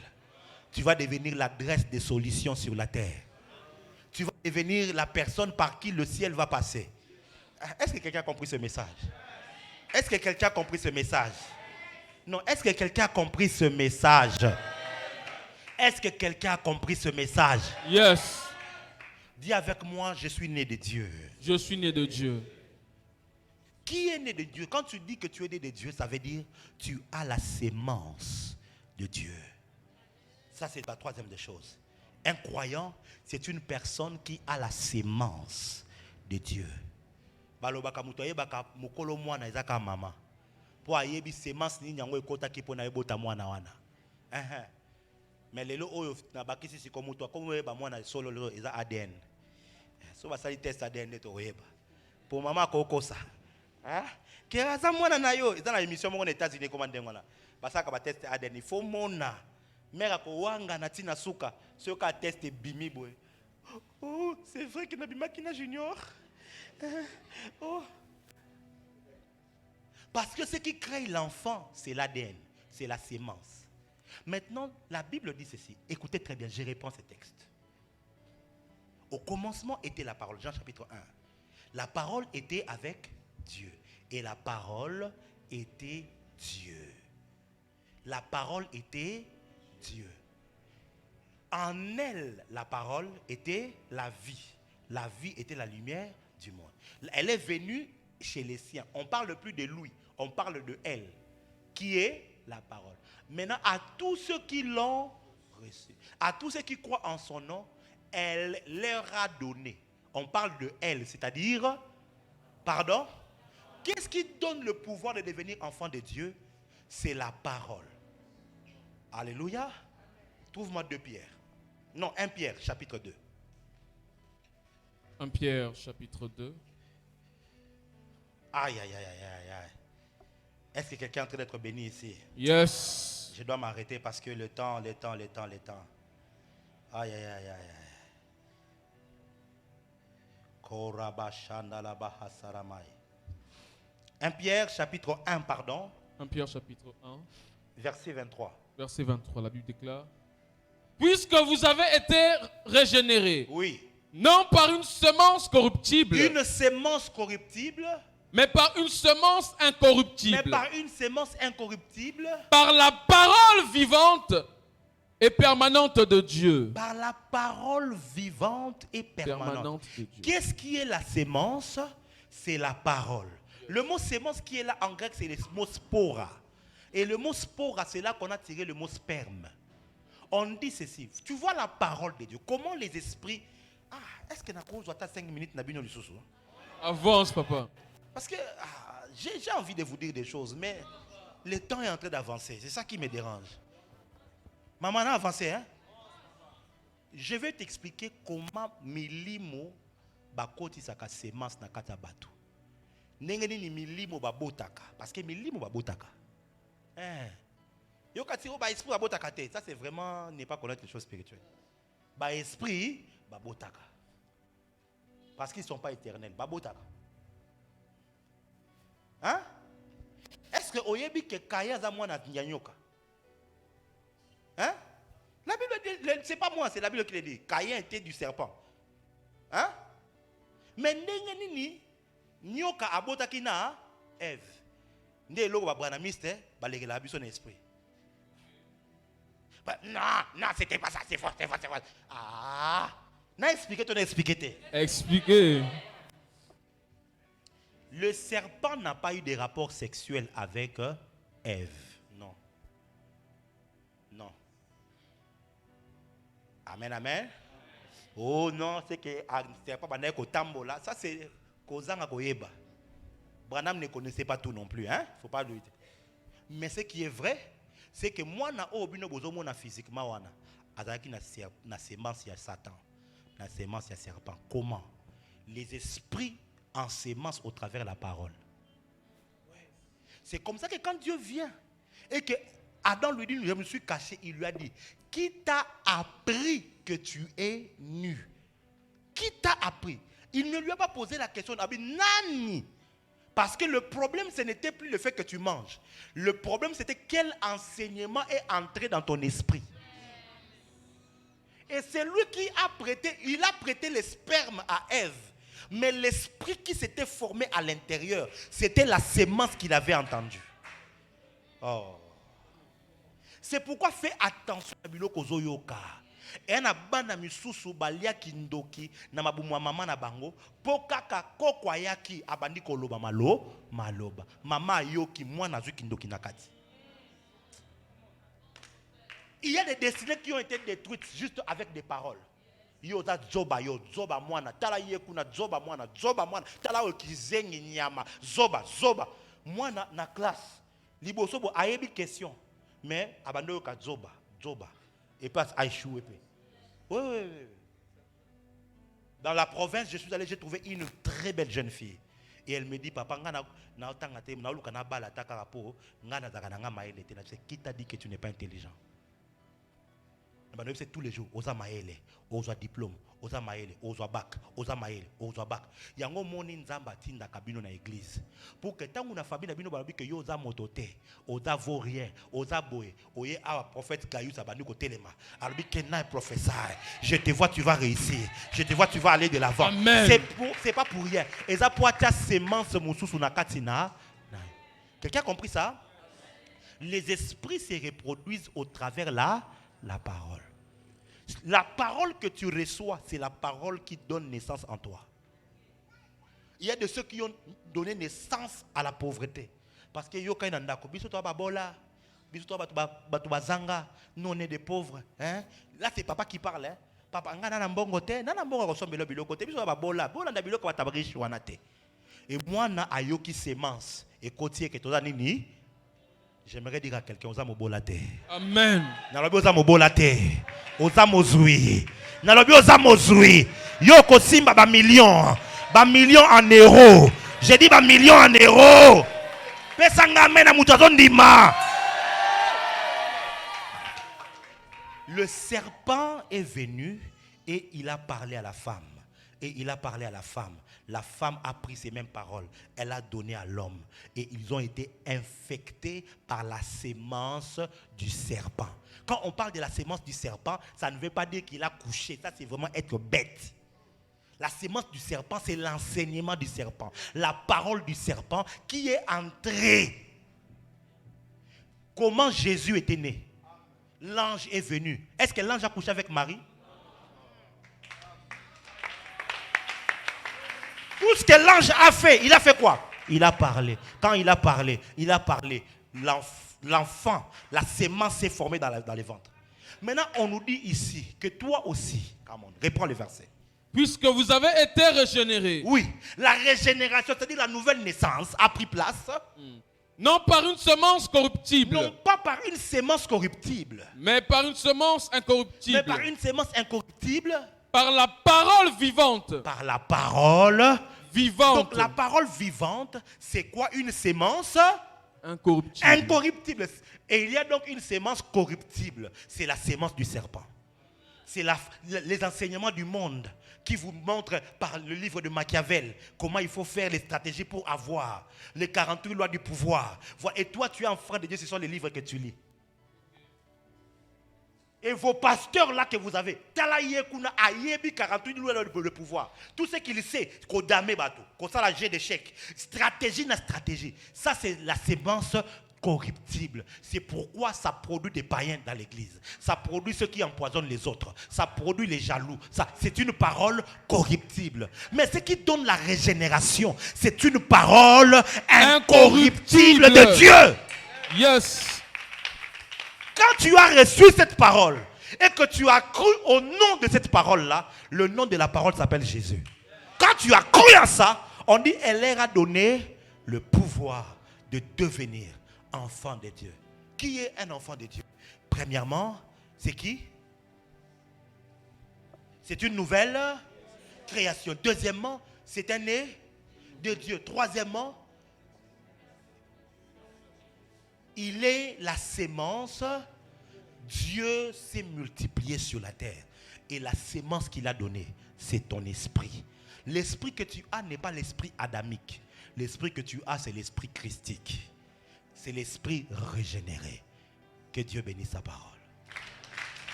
Tu vas devenir l'adresse des solutions sur la terre. Tu vas devenir la personne par qui le ciel va passer. Est-ce que quelqu'un a compris ce message? Est-ce que quelqu'un a compris ce message? Non, est-ce que quelqu'un a compris ce message? Est-ce que quelqu'un a compris ce message? Yes. Dis avec moi, je suis né de Dieu. Je suis né de Dieu. Qui est né de Dieu? Quand tu dis que tu es né de Dieu, ça veut dire tu as la sémence de Dieu. Ça, c'est la troisième des choses. Un croyant, c'est une personne qui a la sémence de Dieu. Balobaka mutoye baka mukolo mwana ezaka mama. Po ayebi sémence ni nyango ekota kipo na ebota mwana wana. Mais lelo oyo na bakisi siko muto comme ba mwana solo lelo eza ADN. So basali test ADN to oyeba. Po mama kokosa. Keraza mwana na yo eza na émission moko na États-Unis comme ndengwana. Basaka ba test ADN, il faut mona. Mère ko wanga na tina suka, so ka test bimi boy. Oh, c'est vrai que na bimaki na junior. Oh. Parce que ce qui crée l'enfant, c'est l'ADN, c'est la sémence. Maintenant, la Bible dit ceci. Écoutez très bien, je reprends ce texte. Au commencement était la parole, Jean chapitre 1. La parole était avec Dieu. Et la parole était Dieu. La parole était Dieu. En elle, la parole était la vie. La vie était la lumière du monde. Elle est venue chez les siens. On ne parle plus de lui, on parle de elle, qui est la parole. Maintenant, à tous ceux qui l'ont reçu, à tous ceux qui croient en son nom, elle leur a donné. On parle de elle, c'est-à-dire, pardon, qu'est-ce qui donne le pouvoir de devenir enfant de Dieu? C'est la parole. Alléluia. Trouve-moi 2 Pierre. Non, 1 Pierre, chapitre 2. 1 Pierre, chapitre 2. Aïe, aïe, aïe, aïe, aïe. Est-ce que quelqu'un est en train d'être béni ici? Yes. Je dois m'arrêter parce que le temps. Aïe, aïe, aïe, aïe, aïe. Korabashanda la bahasaramai. 1 Pierre, chapitre 1, pardon. 1 Pierre, chapitre 1. Verset 23. Verset 23, la Bible déclare: puisque vous avez été régénérés, Oui. non par une semence corruptible, Une sémence corruptible, mais par une semence incorruptible, mais par une sémence incorruptible, par la parole vivante et permanente de Dieu. par la parole vivante et permanente. De Dieu. Qu'est-ce qui est la sémence? C'est la parole. Le mot sémence qui est là en grec, c'est le mot spora. Et le mot spora, c'est là qu'on a tiré le mot sperme. On dit ceci. Tu vois la parole de Dieu. Comment les esprits... est-ce que nous avons 5 minutes na bino lisusu? Avance, papa. Parce que j'ai envie de vous dire des choses, mais le temps est en train d'avancer. C'est ça qui me dérange. Maman a avancé, hein? Je vais t'expliquer comment milimo bakoti saka semence na kata batu. Nengeni ni milimo babotaka. Parce que milimo babotaka. Yo katiro ba esprit babotaka te. Ça c'est vraiment ne pas connaître les choses spirituelles. Ba esprit babotaka. Parce qu'ils ne sont pas éternels. Babotaka. Hein? Est-ce que oyebi ke kaya za mwana nyanyoka? c'est pas moi, c'est la Bible qui le dit. Caïn était du serpent. Hein? Mais ndengenini, nyoka abotaki na Ève. Nde loko ba branamiste, ba legela biso na esprit. Non, c'était pas ça, c'est faux, c'est faux, c'est faux. Ah, n'a expliqué, ton expliqué. Expliquez. Le serpent n'a pas eu de rapport sexuel avec Ève. Non. Non. Amen, amen. Oh non, c'est que le serpent n'a pas tambo là. Ça c'est Kozanga Koyeba. Branham ne connaissait pas tout non plus, hein? Faut pas le dire. Mais ce qui est vrai, c'est que moi na obino bozomo na physiquement wana azaki na sémence ya Satan, na sémence ya serpent. Comment? Les esprits ensemencent au travers de la parole. C'est comme ça que quand Dieu vient et que Adam lui dit je me suis caché, il lui a dit qui t'a appris que tu es nu? Qui t'a appris? Il ne lui a pas posé la question Nani. Parce que le problème, ce n'était plus le fait que tu manges. Le problème, c'était quel enseignement est entré dans ton esprit. Et c'est lui qui a prêté, il a prêté le sperme à Ève. Mais l'esprit qui s'était formé à l'intérieur, c'était la sémence qu'il avait entendue. Oh. C'est pourquoi fais attention à biloko zoyoka. Et na bana misusu balia kindoki na mabumwa mama na bango pokaka kokwa yaki abandi koloba maloba mama yoki mwana zui kindoki nakati. Il y a des destinées qui ont été détruites juste avec des paroles. Yo za zoba yo zoba mwana tala yekuna zoba mwana tala okizengi nyama zoba mwana na classe liboso bo ayebi question mais abando ka zoba et passe à échouer. Oui. Dans la province, je suis allé, j'ai trouvé une très belle jeune fille. Et elle me dit, papa, qui t'a dit que tu n'es pas intelligent? C'est tous les jours, osa maele, osa diplôme, osa maele, osa bac, osa maele, osa bac. Yango moni nzamba tinda kabino na église. Pour que tant na famille na bino balobi que yo osa mototé, osa vaurien, osa boé, oye a prophète Gaius abandi ko telema. Alobi que na prophète, je te vois tu vas réussir. Je te vois tu vas aller de l'avant. C'est pas pour rien. Eza poata semence mususu na katina. Quelqu'un a compris ça? Les esprits se reproduisent au travers la parole. La parole que tu reçois, c'est la parole qui donne naissance en toi. Il y a de ceux qui ont donné naissance à la pauvreté. Parce que yo kaina ndako biso to babola, biso to batu bazanga, nous on est des pauvres, hein? Là c'est papa qui parle, hein? Papa ngana na mbongo te, na mbongo ko sombelo biloko te, biso babola, bola na biloko batabrishi wana te. Et moi na ayoki semence et kotie ke toza nini? J'aimerais dire à quelqu'un, oza mobolate. Amen. Nalobi oza mobolate. Oza mozui. Nalobi oza mozui. Yo ko simba ba millions en euros. J'ai dit ba millions en euros. Pesa ngame na mutu azondima. Le serpent est venu et il a parlé à la femme. Et il a parlé à la femme. La femme a pris ces mêmes paroles. Elle a donné à l'homme. Et ils ont été infectés par la sémence du serpent. Quand on parle de la sémence du serpent, ça ne veut pas dire qu'il a couché. Ça, c'est vraiment être bête. La sémence du serpent, c'est l'enseignement du serpent. La parole du serpent qui est entrée. Comment Jésus était né? L'ange est venu. Est-ce que l'ange a couché avec Marie? Tout ce que l'ange a fait, il a fait quoi? Il a parlé. Quand il a parlé, l'enfant, la sémence s'est formée dans les ventres. Maintenant, on nous dit ici que toi aussi, come on, reprends le verset. Puisque vous avez été régénérés. Oui, la régénération, c'est-à-dire la nouvelle naissance, a pris place. Non par une semence corruptible. Non pas par une sémence corruptible. Mais par une semence incorruptible. Mais par une sémence incorruptible. Par la parole vivante. Par la parole vivante. Donc la parole vivante, c'est quoi une sémence? Incorruptible. Incorruptible. Et il y a donc une sémence corruptible. C'est la sémence du serpent. C'est les enseignements du monde qui vous montrent par le livre de Machiavel comment il faut faire les stratégies pour avoir les 48 lois du pouvoir. Et toi, tu es enfant de Dieu, ce sont les livres que tu lis. Et vos pasteurs là que vous avez, le pouvoir. Tout ce qu'il sait, qu'on dame bateau, qu'on ça la jeu d'échecs, stratégie na stratégie. Ça c'est la sémence corruptible. C'est pourquoi ça produit des païens dans l'église. Ça produit ceux qui empoisonnent les autres. Ça produit les jaloux. Ça, c'est une parole corruptible. Mais ce qui donne la régénération, c'est une parole incorruptible de Dieu. Yes. Quand tu as reçu cette parole et que tu as cru au nom de cette parole-là, le nom de la parole s'appelle Jésus. Quand tu as cru à ça, on dit elle leur a donné le pouvoir de devenir enfant de Dieu. Qui est un enfant de Dieu? Premièrement, c'est qui? C'est une nouvelle création. Deuxièmement, c'est un né de Dieu. Troisièmement, il est la sémence. Dieu s'est multiplié sur la terre. Et la sémence qu'il a donnée, c'est ton esprit. L'esprit que tu as n'est pas l'esprit adamique. L'esprit que tu as, c'est l'esprit christique. C'est l'esprit régénéré. Que Dieu bénisse sa parole.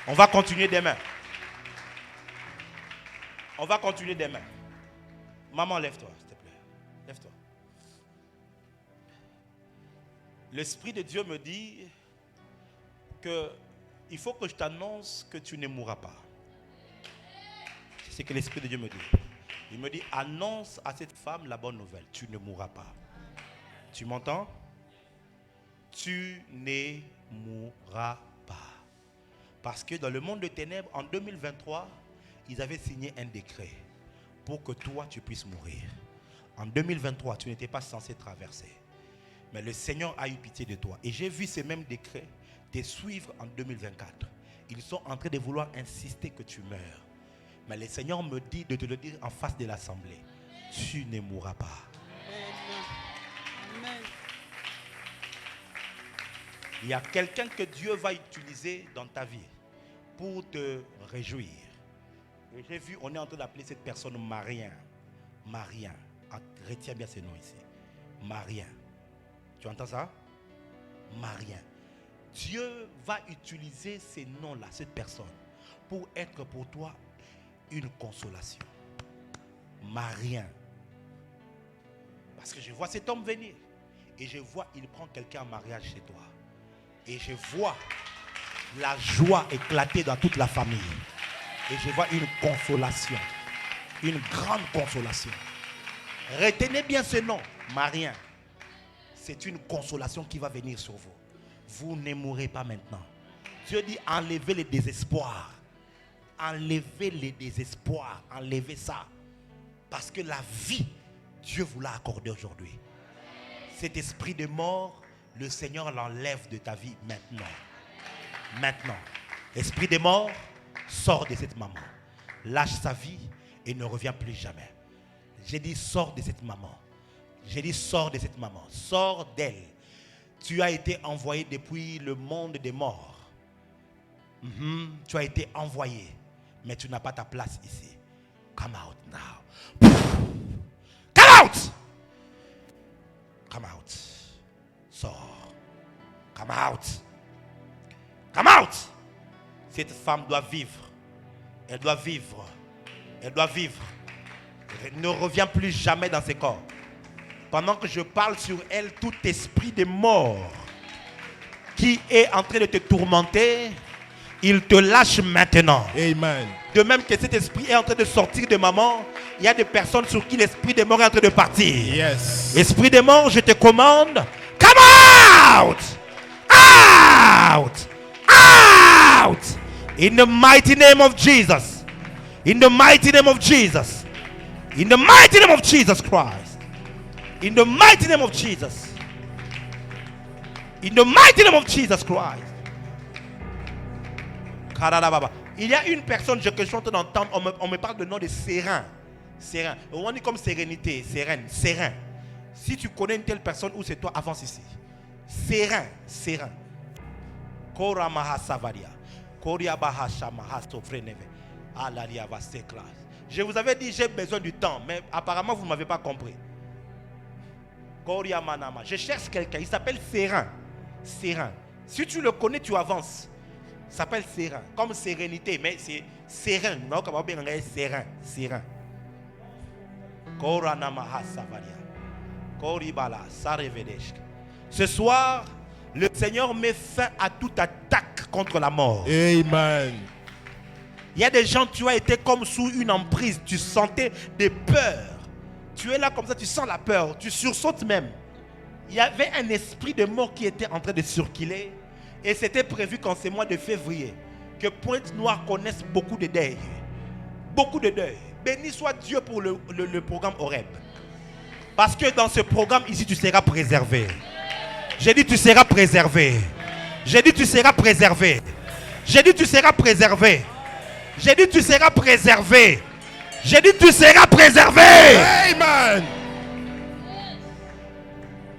On va continuer demain. On va continuer demain. Maman, lève-toi, s'il te plaît. Lève-toi. L'Esprit de Dieu me dit que il faut que je t'annonce que tu ne mourras pas. C'est ce que l'Esprit de Dieu me dit. Il me dit, annonce à cette femme la bonne nouvelle. Tu ne mourras pas. Tu m'entends? Tu ne mourras pas. Parce que dans le monde de ténèbres, en 2023, ils avaient signé un décret pour que toi, tu puisses mourir. En 2023, tu n'étais pas censé traverser. Mais le Seigneur a eu pitié de toi. Et j'ai vu ces mêmes décrets te suivre en 2024. Ils sont en train de vouloir insister que tu meurs. Mais le Seigneur me dit de te le dire en face de l'assemblée. Tu ne mourras pas. Amen. Il y a quelqu'un que Dieu va utiliser dans ta vie pour te réjouir. Et j'ai vu, on est en train d'appeler cette personne Marien. Marien. Retiens bien ce nom ici. Marien. Tu entends ça? Marien. Dieu va utiliser ces noms-là, cette personne, pour être pour toi une consolation. Marien. Parce que je vois cet homme venir. Et je vois, il prend quelqu'un en mariage chez toi. Et je vois la joie éclater dans toute la famille. Et je vois une consolation. Une grande consolation. Retenez bien ce nom, Marien. C'est une consolation qui va venir sur vous. Vous ne mourrez pas maintenant. Dieu dit enlevez les désespoirs. Enlevez les désespoirs. Enlevez ça. Parce que la vie, Dieu vous l'a accordée aujourd'hui. Cet esprit de mort, le Seigneur l'enlève de ta vie maintenant. Maintenant. Esprit de mort, sors de cette maman. Lâche sa vie et ne reviens plus jamais. J'ai dit sors de cette maman. J'ai dit sors de cette maman. Sors d'elle. Tu as été envoyé depuis le monde des morts. Tu as été envoyé. Mais tu n'as pas ta place ici. Come out now. Come out. Come out. Sors. Come out. Come out. Cette femme doit vivre. Elle doit vivre. Elle doit vivre. Elle ne revient plus jamais dans ses corps. Pendant que je parle sur elle, tout esprit de mort qui est en train de te tourmenter, il te lâche maintenant. Amen. De même que cet esprit est en train de sortir de maman, il y a des personnes sur qui l'esprit de mort est en train de partir. Yes. Esprit de mort, je te commande, come out! Out! Out! In the mighty name of Jesus. In the mighty name of Jesus. In the mighty name of Jesus Christ. In the mighty name of Jesus. In the mighty name of Jesus Christ. Il y a une personne que je suis en train d'entendre, on me parle de nom de Serein. Serein. On dit comme sérénité, sereine, serein. Si tu connais une telle personne où c'est toi, avance ici. Serein, serein. Kora mahasavaria. Koria bahasha mahasofreneve. Alaria vasekla. Je vous avais dit j'ai besoin du temps, mais apparemment vous ne m'avez pas compris. Je cherche quelqu'un, il s'appelle Serein. Serein. Si tu le connais, tu avances. Ça s'appelle serein. Comme sérénité, mais c'est serein. Non, comme on dit serein. Serein. Ce soir, le Seigneur met fin à toute attaque contre la mort. Amen. Il y a des gens, tu as été comme sous une emprise. Tu sentais des peurs. Tu es là comme ça, tu sens la peur. Tu sursautes même. Il y avait un esprit de mort qui était en train de circuler. Et c'était prévu qu'en ce mois de février, que Pointe-Noire connaisse beaucoup de deuil. Beaucoup de deuil. Béni soit Dieu pour le programme Horeb. Parce que dans ce programme ici, tu seras préservé. J'ai dit tu seras préservé. J'ai dit tu seras préservé. J'ai dit tu seras préservé. J'ai dit tu seras préservé. J'ai dit tu seras préservé. Amen.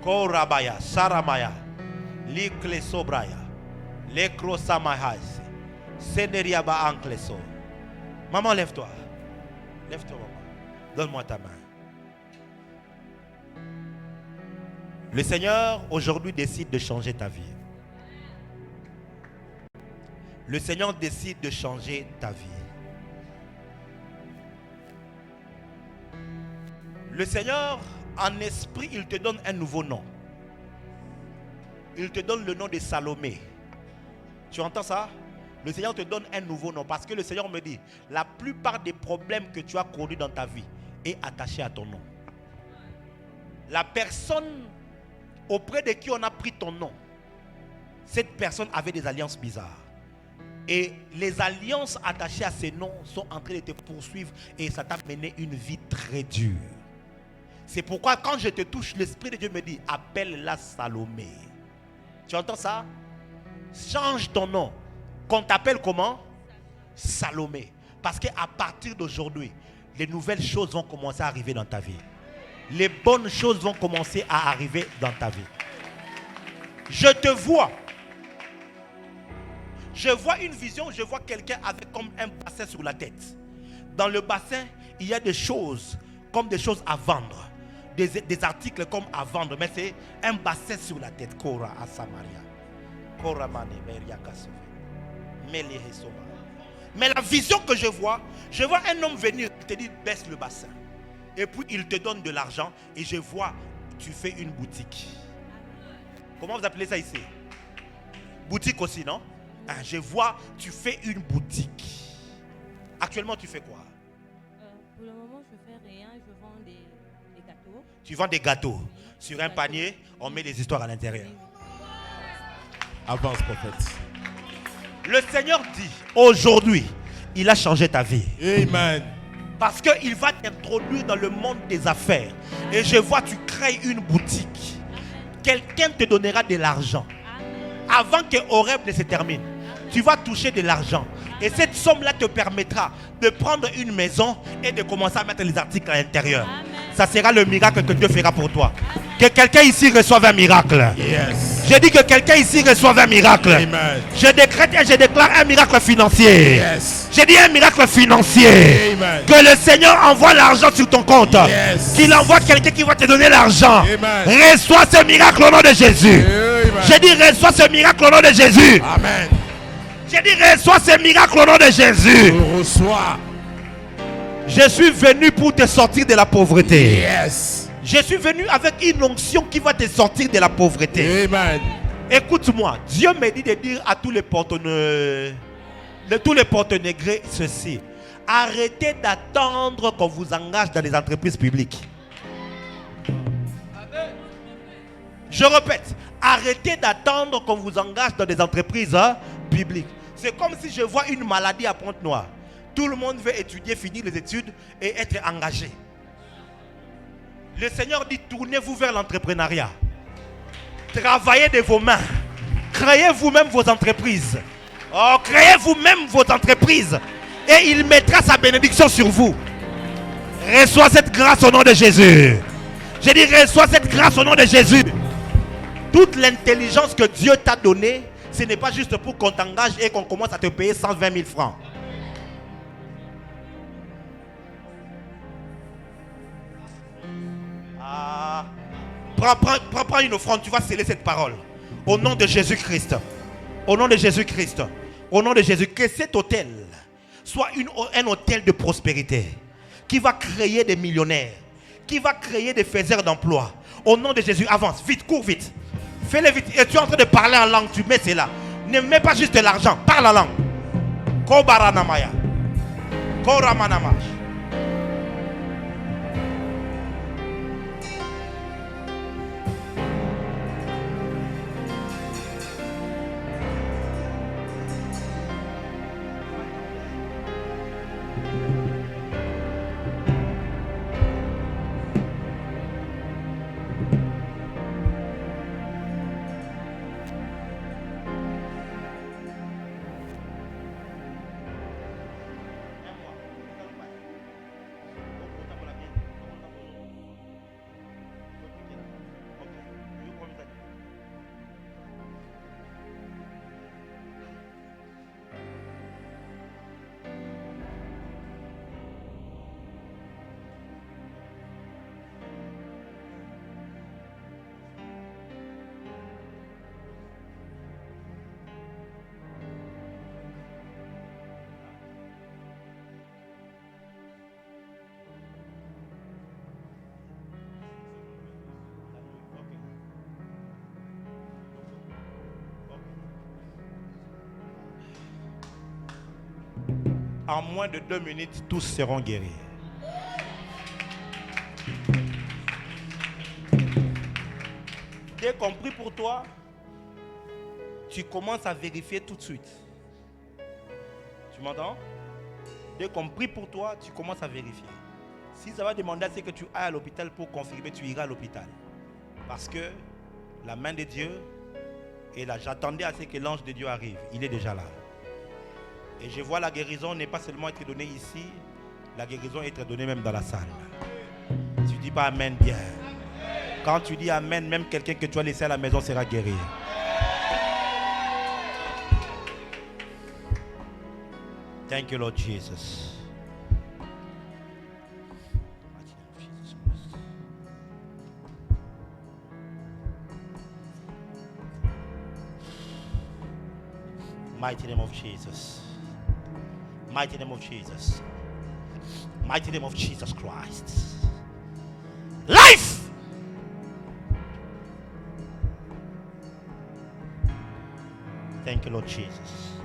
Korabaya, Saramaya, Likle Sobraya, Lekro Samahas, Seneriaba Ankleso. Maman, lève-toi. Lève-toi, maman. Donne-moi ta main. Le Seigneur aujourd'hui décide de changer ta vie. Le Seigneur décide de changer ta vie. Le Seigneur, en esprit, il te donne un nouveau nom. Il te donne le nom de Salomé. Tu entends ça? Le Seigneur te donne un nouveau nom parce que le Seigneur me dit, la plupart des problèmes que tu as connus dans ta vie est attaché à ton nom. La personne auprès de qui on a pris ton nom, cette personne avait des alliances bizarres. Et les alliances attachées à ces noms sont en train de te poursuivre et ça t'a mené une vie très dure. C'est pourquoi quand je te touche, l'Esprit de Dieu me dit, appelle-la Salomé. Tu entends ça? Change ton nom. Qu'on t'appelle comment? Salomé. Parce qu'à partir d'aujourd'hui, les nouvelles choses vont commencer à arriver dans ta vie. Les bonnes choses vont commencer à arriver dans ta vie. Je te vois. Je vois une vision, je vois quelqu'un avec comme un bassin sur la tête. Dans le bassin, il y a des choses, comme des choses à vendre. Des articles comme à vendre, mais c'est un bassin sur la tête. Kora à Samaria. Kora mane meria kasove. Mele hesoma. Mais la vision que je vois un homme venir, il te dit baisse le bassin. Et puis il te donne de l'argent et je vois, tu fais une boutique. Comment vous appelez ça ici? Boutique aussi, non? Je vois, tu fais une boutique. Actuellement, tu fais quoi? Pour le moment, je fais rien. Je vends des gâteaux. Tu vends des gâteaux. Sur un panier, on met les histoires à l'intérieur. Avance, prophète. Le Seigneur dit, aujourd'hui, il a changé ta vie. Amen. Parce qu'il va t'introduire dans le monde des affaires. Et je vois, tu crées une boutique. Quelqu'un te donnera de l'argent. Avant que Horeb ne se termine, tu vas toucher de l'argent. Et cette somme-là te permettra de prendre une maison et de commencer à mettre les articles à l'intérieur. Ça sera le miracle que Dieu fera pour toi. Que quelqu'un ici reçoive un miracle. Yes. Je dis que quelqu'un ici reçoive un miracle. Amen. Je décrète et je déclare un miracle financier. Yes. Je dis un miracle financier. Amen. Que le Seigneur envoie l'argent sur ton compte. Yes. Qu'il envoie quelqu'un qui va te donner l'argent. Amen. Reçois ce miracle au nom de Jésus. Amen. Je dis reçois ce miracle au nom de Jésus. Amen. Je dis reçois ce miracle au nom de Jésus. Je reçois. Je suis venu pour te sortir de la pauvreté. Yes. Je suis venu avec une onction qui va te sortir de la pauvreté. Amen. Écoute-moi, Dieu me dit de dire à tous les porte-négrés ceci. Arrêtez d'attendre qu'on vous engage dans les entreprises publiques. Je répète, arrêtez d'attendre qu'on vous engage dans des entreprises publiques. C'est comme si je vois une maladie à Pointe-Noire. Tout le monde veut étudier, finir les études et être engagé. Le Seigneur dit, tournez-vous vers l'entrepreneuriat. Travaillez de vos mains. Créez vous-même vos entreprises. Oh, créez vous-même vos entreprises. Et il mettra sa bénédiction sur vous. Reçois cette grâce au nom de Jésus. J'ai dit, reçois cette grâce au nom de Jésus. Toute l'intelligence que Dieu t'a donnée, ce n'est pas juste pour qu'on t'engage et qu'on commence à te payer 120 000 francs. Prends une offrande, tu vas sceller cette parole. Au nom de Jésus-Christ. Au nom de Jésus-Christ. Au nom de Jésus. Que cet hôtel soit un hôtel de prospérité. Qui va créer des millionnaires. Qui va créer des faiseurs d'emploi. Au nom de Jésus, avance. Vite, cours vite. Fais-le vite. Et tu es en train de parler en langue. Tu mets cela. Ne mets pas juste de l'argent. Parle en langue. Kobaranamaya. Koramanama. En moins de 2 minutes, tous seront guéris. Dès qu'on prie pour toi, tu commences à vérifier tout de suite. Tu m'entends? Dès qu'on prie pour toi, tu commences à vérifier. Si ça va demander à ce que tu ailles à l'hôpital pour confirmer, tu iras à l'hôpital. Parce que la main de Dieu est là. J'attendais à ce que l'ange de Dieu arrive. Il est déjà là. Et je vois la guérison n'est pas seulement être donnée ici, la guérison est être donnée même dans la salle. Tu dis pas amen bien. Quand tu dis amen, même quelqu'un que tu as laissé à la maison sera guéri. Thank you, Lord Jesus. Mighty name of Jesus. Mighty name of Jesus. Mighty name of Jesus Christ. Life! Thank you, Lord Jesus.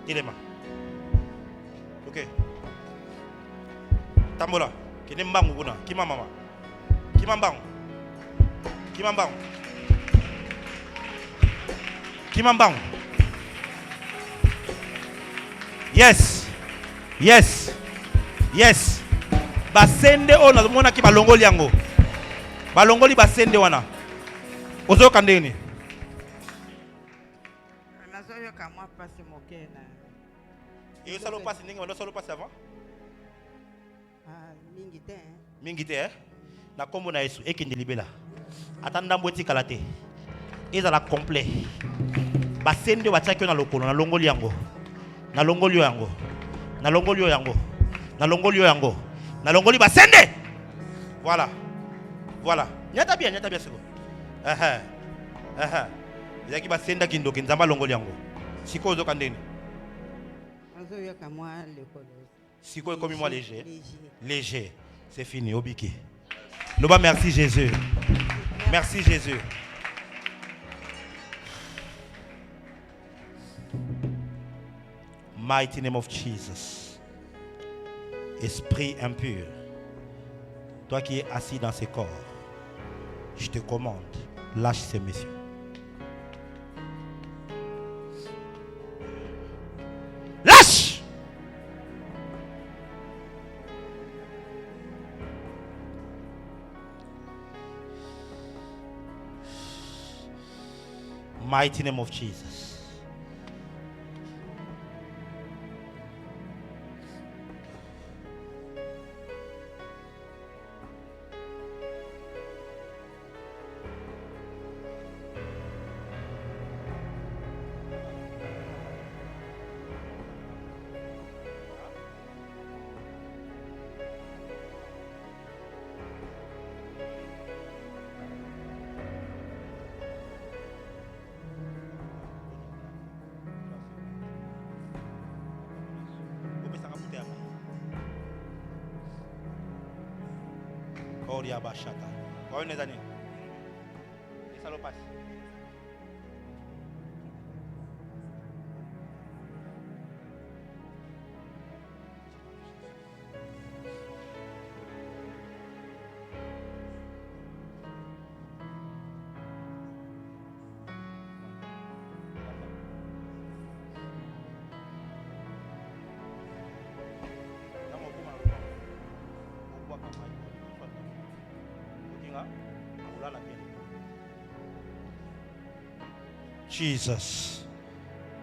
Ilema. Ok. Tambola. Kini mbangu kuna. Kima mama. Kima mbangu. Kima mbangu. Kima mbangu. Yes. Yes. Yes. Basende ona mona ki balongoli yango. Balongoli basende wana. Ozo kandeni. Nazoyo kamwa pasi mokena. Et ça le passe ningi wala ça le passe avant? Ah, mingi te. Mingi te eh? Na kombo na Yesu ekende libela. Atanda mboti kalate. Ezala complet. Basende bataki na lokolo na longoli yango. Na longoli yango. Na longoli yango. Na longoli yango. Na longoli basende. Voilà. Voilà. Nyata bien siko. Yaki basenda kindoki nzamba longoli yango. Siko zo kandeni. Nazoyo kamwa lekolo. Siko est comme moi léger. Léger. C'est fini, Obiki. Loba, merci Jésus. Merci Jésus. Mighty name of Jesus. Esprit impur. Toi qui es assis dans ces corps, je te commande, lâche ces messieurs. Lâche! Mighty name of Jesus. Koria Bashaka. Combien d'années? Et ça le passe. Jesus.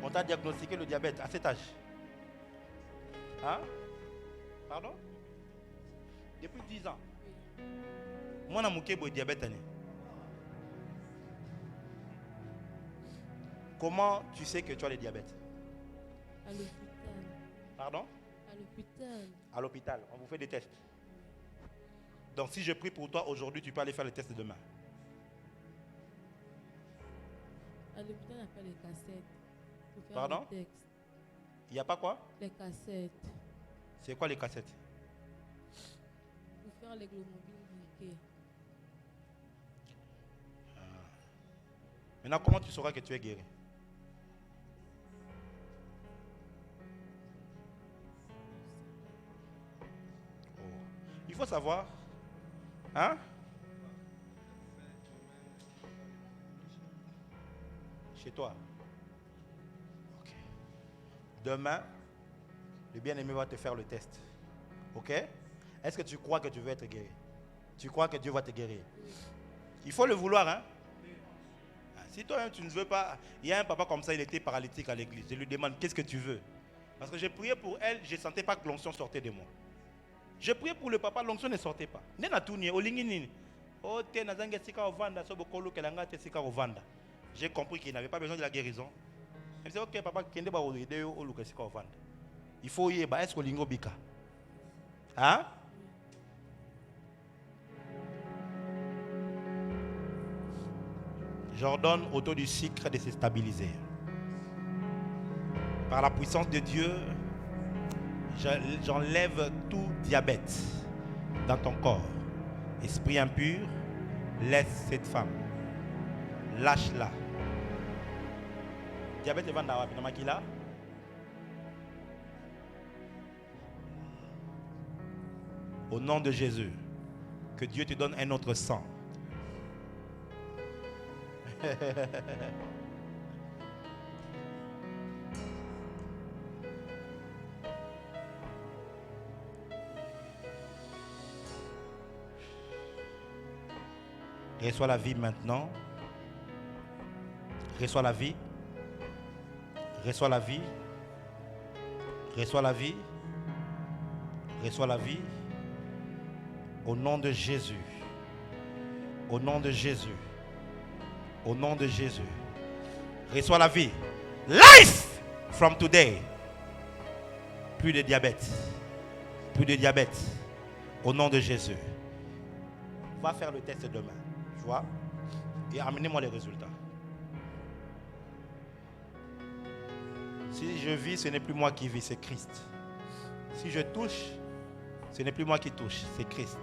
On t'a diagnostiqué le diabète à cet âge. Hein? Pardon? Depuis 10 ans. Moi, je suis diabète. Comment tu sais que tu as le diabète? À l'hôpital. Pardon? À l'hôpital. À l'hôpital, on vous fait des tests. Donc si je prie pour toi aujourd'hui, tu peux aller faire le test demain. À l'hôpital, on a fait les cassettes. Pour faire Pardon? les textes. Il n'y a pas quoi? Les cassettes. C'est quoi les cassettes? Pour faire les glomobiles glyquées. Maintenant, comment tu sauras que tu es guéri? Oh. Il faut savoir. Hein? Chez toi. Ok. Demain, le bien-aimé va te faire le test. Ok? Est-ce que tu crois que tu veux être guéri? Tu crois que Dieu va te guérir? Il faut le vouloir, hein? Si toi-même tu ne veux pas, il y a un papa comme ça, il était paralytique à l'église. Je lui demande, qu'est-ce que tu veux? Parce que j'ai prié pour elle, je ne sentais pas que l'onction sortait de moi. Je priais pour le papa, l'onction ne sortait pas. J'ai compris qu'il n'avait pas besoin de la guérison. Il me dit, ok papa, il faut y aller, est-ce que lingo bika? Hein? J'ordonne autour du sucre de se stabiliser. Par la puissance de Dieu, j'enlève tout diabète dans ton corps. Esprit impur, laisse cette femme. Lâche-la. Diabète est vendawa, pinamakila. Au nom de Jésus, que Dieu te donne un autre sang. Reçois la vie maintenant. Reçois la vie. Reçois la vie. Reçois la vie. Reçois la vie. Au nom de Jésus. Au nom de Jésus. Au nom de Jésus. Reçois la vie. Life from today. Plus de diabète. Plus de diabète. Au nom de Jésus. Va faire le test demain. Tu vois? Et amenez-moi les résultats. Si je vis, ce n'est plus moi qui vis, c'est Christ. Si je touche, ce n'est plus moi qui touche, c'est Christ.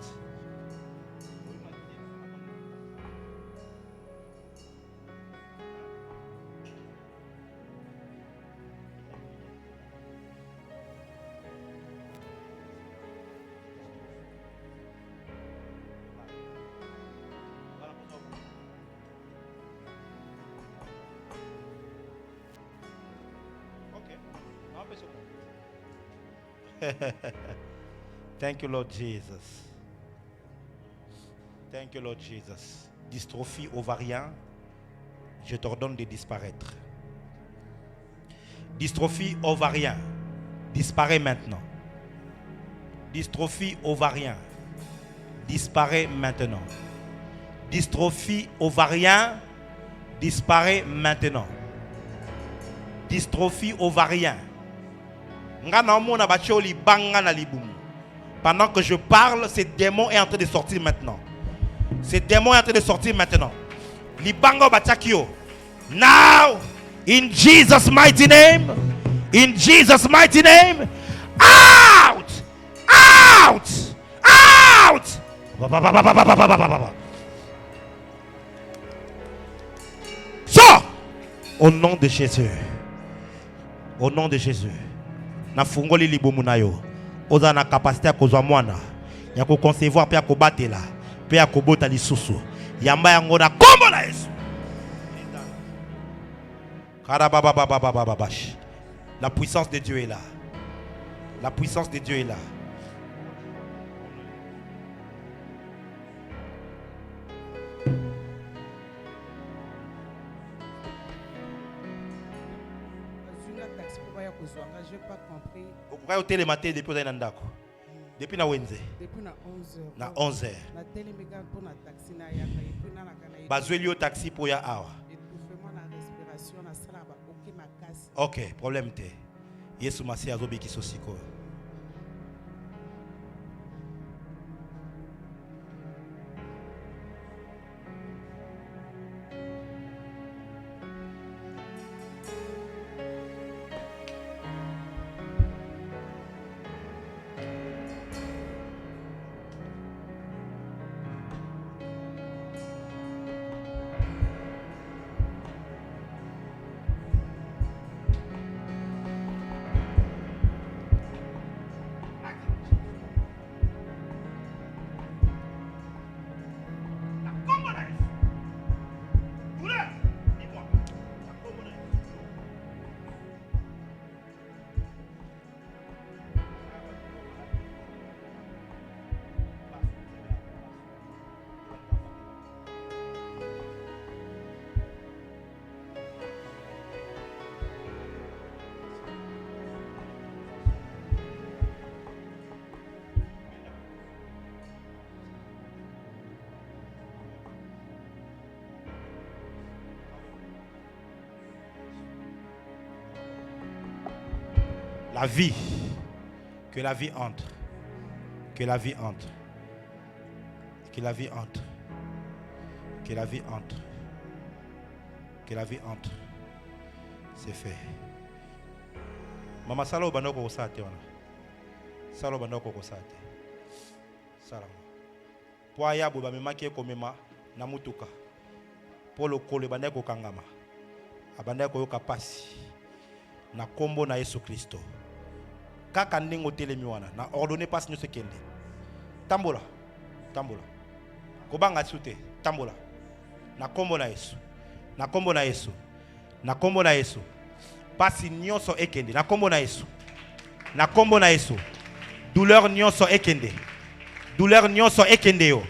Thank you, Lord Jesus. Thank you, Lord Jesus. Dystrophie ovarienne, je t'ordonne de disparaître. Dystrophie ovarienne, disparaît maintenant. Dystrophie ovarienne, disparaît maintenant. Dystrophie ovarienne, disparaît maintenant. Dystrophie ovarienne. Pendant que je parle, ce démon est en train de sortir maintenant. Ce démon est en train de sortir maintenant. Now, in Jesus' mighty name, in Jesus' mighty name, out, out, out. Sors au nom de Jésus. Au nom de Jésus. Na fungoli libomu na yo. Oza na capacité ya kozwa mwana. Ya ko concevoir pe ya ko batela. Pe ya ko bota lisusu. Yamba yango na kombo na Yesu. La puissance de Dieu est là. La puissance de Dieu est là. Je n'ai pas compris. Vous pouvez au télématé depuis na ndako. Depuis na Wednesday. Depuis na 11h. Na 11h. Na téléméga pour na taxi na yaka et puis na kana. Bazweli au taxi pour ya awa. Étouffement na respiration na sala ba aucun makasi. OK, problème te. Yesu masi azobiki sosiko. La vie, que la vie entre, que la vie entre, que la vie entre, que la vie entre, que la vie entre. C'est fait. Maman salo banoko kosate wana. Salo banoko kosate. Salama. Po ayabu ba memaki ekomema na mutuka. Polo kole bandeko kangama. Abandeko yoka pasi. Na kombo na Yesu Kristo. Kaka ndingo telemi wana na ordonné pas nyo sekende. Tambola. Tambola. Kobanga sute. Tambola. Na kombo na Yesu. Na kombo na Yesu. Na kombo na Yesu. Pasi nyonso ekende. Na kombo na Yesu. Na kombo na Yesu. Douleur nyonso ekende. Douleur nyonso ekende yo.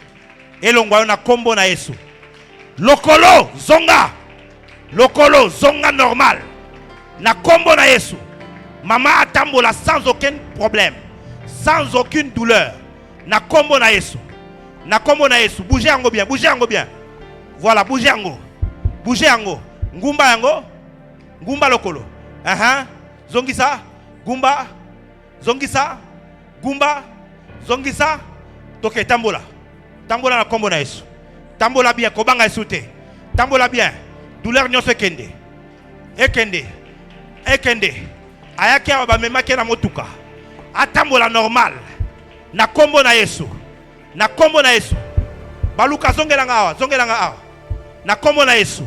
Elongwa yo na kombo na Yesu. Lokolo zonga. Lokolo zonga normal. Na kombo na Yesu. Maman atambola sans aucun problème, sans aucune douleur. Na kombo na Yesu. Na kombo na Yesu. Bougez yango bien, bougez yango bien. Voilà, bougez yango. Bougez yango. Ngumba yango. Ngumba lokolo. Zongisa. Gumba. Zongisa. Gumba. Zongisa. Toke tambola. Tambola na kombo na Yesu. Tambola bien, kobanga Yesu te. Tambola bien. Douleur nyonso ekende. Ekende. Ekende. Ayaki aba memaki na motuka. Atambola normal. Na kombo na Yesu. Na kombo na Yesu. Baluka zongelanga awa, zongelanga awa. Na kombo na Yesu.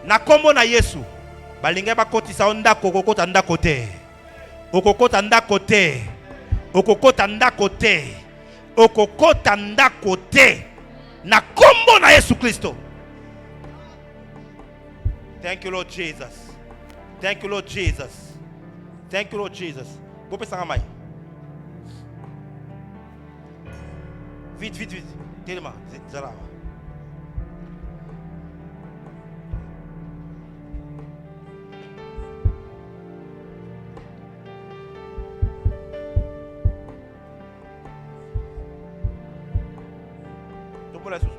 Na kombo na Yesu. Balinga bakotisa ndako kokota ndako te. Okokota ndako te. Okokota ndako te. Okokota ndako te. Na kombo na Yesu Kristo. Thank you, Lord Jesus. Thank you, Lord Jesus. Thank you, Lord Jesus. Go pesa ngamai. Vite, vite, vite. Tellement. Zala. Tombola sous.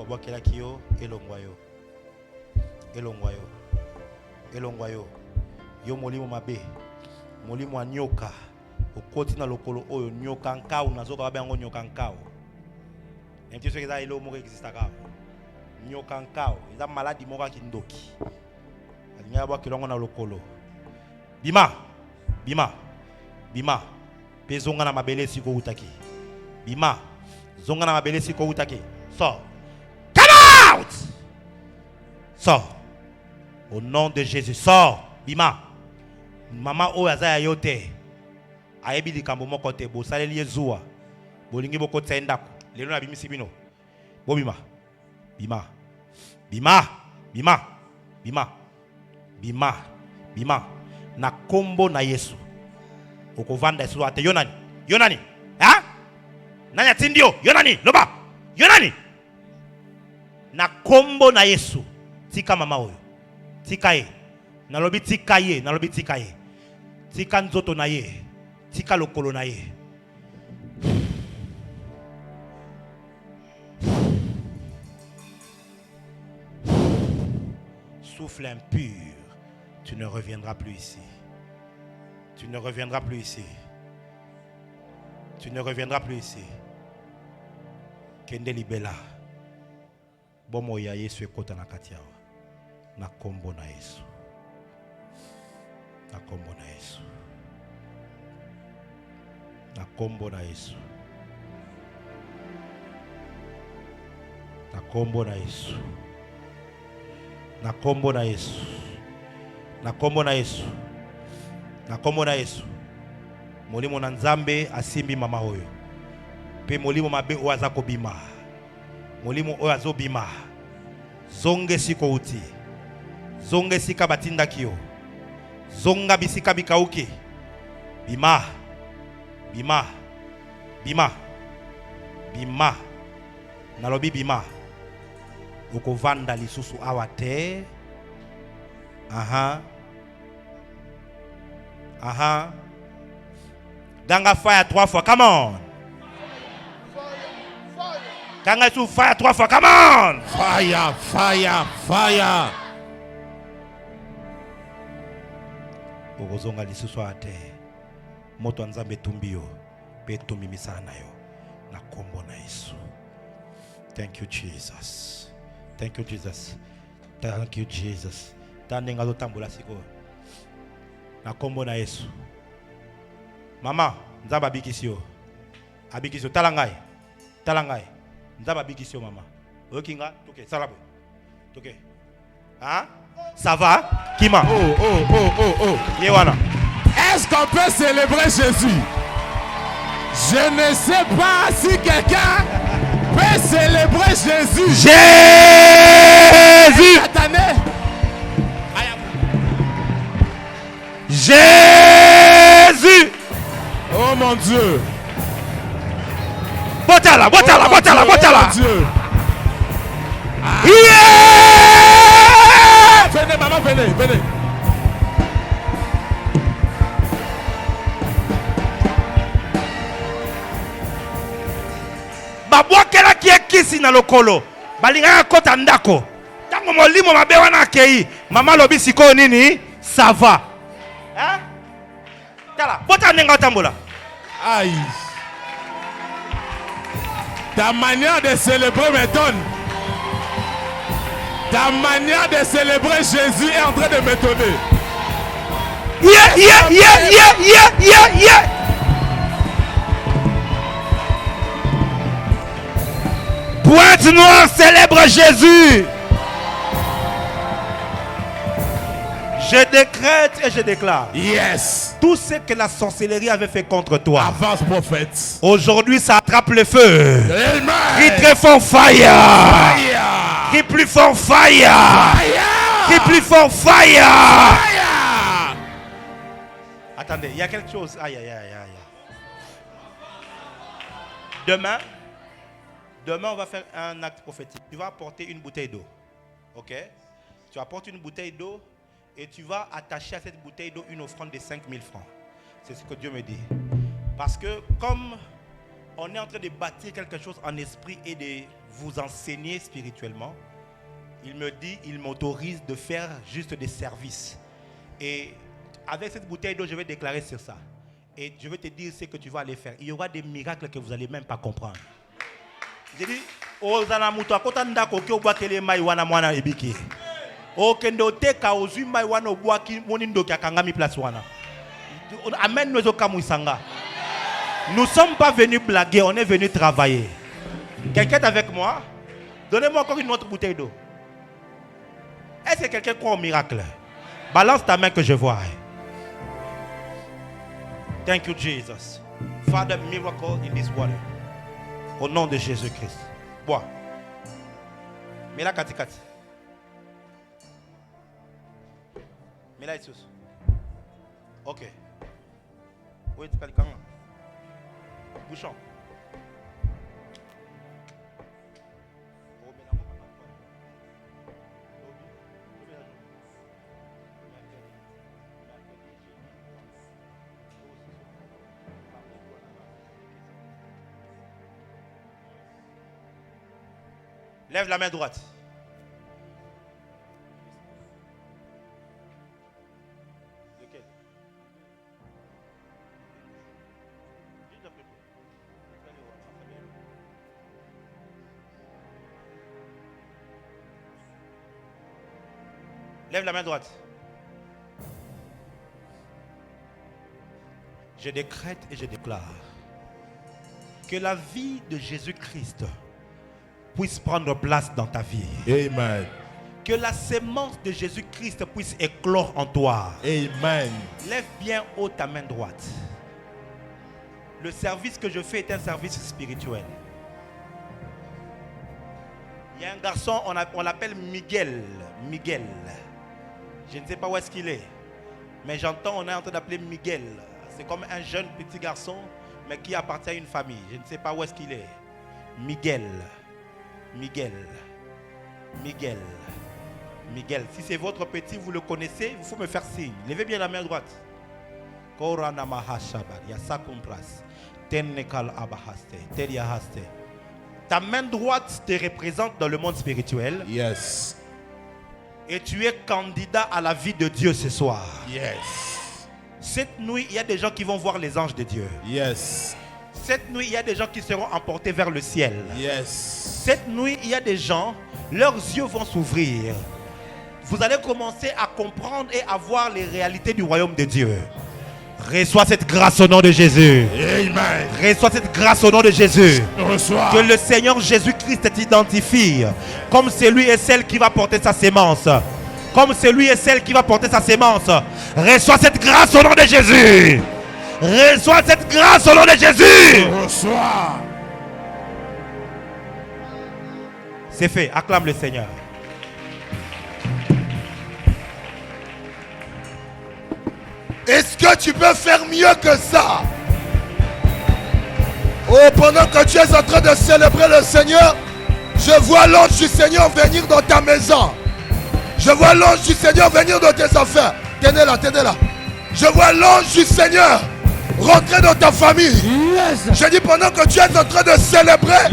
Babakela kiyo elongwayo. Elongwayo. Elongwayo. Yo molimo mabe. Molimo anyoka. Okoti na lokolo oyo nyoka nkau nazoka babe yango nyoka nkau. Nti soki za elo moko exista ka. Nyokankao, ils ont maladie mora kindoki. Alinga kilongo na lokolo. Bima, bima, bima. Pezonga na mabele siko utaki. Bima, zonga na mabele siko utaki. Sors. Come out! Sors. Au nom de Jésus, sors. Bima. Maman o azaya yote. Ayebi likambo moko te bo saleli ezua. Bolingi boko tsendako. Lelo na bimisi bino. Bo bima. Bima. Bima. Bima. Bima. Bima. Bima. Na kombo na Yesu. Okovanda Yesu ate yonani. Yonani. Ha? Nani atindio? Yonani. Loba. Yonani. Na kombo na Yesu. Tika mama oyo. Tika ye. Nalobi tika ye. Nalobi tika ye. Tika nzoto na ye. Tika lokolo na ye. Souffle impur. Tu ne reviendras plus ici. Tu ne reviendras plus ici. Tu ne reviendras plus ici. Kende libela. Bomo ya Yesu ekota na katiawa. Na kombo na Yesu. Na kombo na Yesu. Na kombo na Yesu. Na kombo na Yesu. Na kombo na Yesu. Na kombo na Yesu. Na kombo na Yesu. Molimo na Nzambe asimbi mama oyo. Pe molimo mabe o azako bima. Molimo o azo bima. Zonge siko uti. Zonge sika batinda kio. Zonga bisika bikauki. Bima. Bima. Bima. Bima. Nalobi bima. Ukovanda lisusu awate. Aha. Aha. Ganga fire 3 fois. Come on. Ganga sous fire 3 fois. Come on. Fire, fire, fire. Okozonga lisusu ate. Moto Nzambe tumbio. Pe tumbi misala na yo. Na kombo na Yesu. Thank you Jesus. Thank you Jesus. Thank you Jesus. Tandenga zo tambola siko. Na kombo na Yesu. Mama, Nzamba bikisio. Abikisio talangai. Talangai. Nzamba bikisio mama. Okinga, toke, salabo. Toke. Hein? Ça va? Kima. Oh. Yewana. Est-ce qu'on peut célébrer Jésus? Je ne sais pas si quelqu'un peut célébrer Jésus. Jésus. Cette année. Jésus. Oh mon Dieu. Botala, botala, botala, Oh botala. mon Dieu. Yeah! Venez, maman, venez, venez. Babwakela kiekisi na lokolo. Balingaka kota ndako. Tango molimo mabe wana akei. Mama lobi siko nini? Ça va. Hein? Tala, bota nenga tambola. Aïe. Ta manière de célébrer m'étonne. Ta manière de célébrer Jésus est en train de m'étonner. Yeah, yeah, yeah, yeah, yeah, yeah, yeah. Pointe Noire célèbre Jésus. Je décrète et je déclare. Yes. Tout ce que la sorcellerie avait fait contre toi. Avance, prophète. Aujourd'hui, ça attrape le feu. Amen. Crie très fort fire. Fire. Crie plus fort fire. Fire. Crie plus fort fire. Fire. Attendez, il y a quelque chose. Aïe, aïe, aïe, aïe. Demain, on va faire un acte prophétique. Tu vas apporter une bouteille d'eau. Ok? Tu apportes une bouteille d'eau et tu vas attacher à cette bouteille d'eau une offrande de 5 000 francs. C'est ce que Dieu me dit. Parce que comme on est en train de bâtir quelque chose en esprit et de vous enseigner spirituellement, il me dit, il m'autorise de faire juste des services. Et avec cette bouteille d'eau, je vais déclarer sur ça. Et je vais te dire ce que tu vas aller faire. Il y aura des miracles que vous n'allez même pas comprendre. J'ai dit, ozana muto akota ndako ke obwakele mai wana mwana ebiki. Okende oteka ozwi mai wana obwaki moni ndoki akangami place wana. Amen nous okamusanga. Nous ne sommes pas venus blaguer, on est venus travailler. Quelqu'un est avec moi? Donnez-moi encore une autre bouteille d'eau. Est-ce que quelqu'un croit au miracle? Balance ta main que je vois. Thank you, Jesus. Father, miracle in this water. Au nom de Jésus-Christ. Bois. Mets la kati kati. Mets la isus. Ok. Oui, tu as bouchon. Lève la main droite. Lequel? Lève la main droite. Je décrète et je déclare que la vie de Jésus-Christ puisse prendre place dans ta vie. Amen. Que la sémence de Jésus-Christ puisse éclore en toi. Amen. Lève bien haut ta main droite. Le service que je fais est un service spirituel. Il y a un garçon, on l'appelle Miguel. Miguel. Je ne sais pas où est-ce qu'il est. Mais j'entends, on est en train d'appeler Miguel. C'est comme un jeune petit garçon, mais qui appartient à une famille. Je ne sais pas où est-ce qu'il est. Miguel. Miguel. Miguel. Miguel. Si c'est votre petit, vous le connaissez, il faut me faire signe. Levez bien la main droite. Ta main droite te représente dans le monde spirituel. Yes. Et tu es candidat à la vie de Dieu ce soir. Yes. Cette nuit, il y a des gens qui vont voir les anges de Dieu. Yes. Cette nuit, il y a des gens qui seront emportés vers le ciel. Yes. Cette nuit, il y a des gens, leurs yeux vont s'ouvrir. Vous allez commencer à comprendre et à voir les réalités du royaume de Dieu. Reçois cette grâce au nom de Jésus. Amen. Reçois cette grâce au nom de Jésus. Reçois. Que le Seigneur Jésus-Christ t'identifie comme celui et celle qui va porter sa sémence. Comme celui et celle qui va porter sa sémence. Reçois cette grâce au nom de Jésus. Reçois cette grâce au nom de Jésus. Reçois. C'est fait. Acclame le Seigneur. Est-ce que tu peux faire mieux que ça? Oh, pendant que tu es en train de célébrer le Seigneur, je vois l'ange du Seigneur venir dans ta maison. Je vois l'ange du Seigneur venir dans tes affaires. Tenez là, tenez là. Je vois l'ange du Seigneur rentrer dans ta famille. Je dis pendant que tu es en train de célébrer,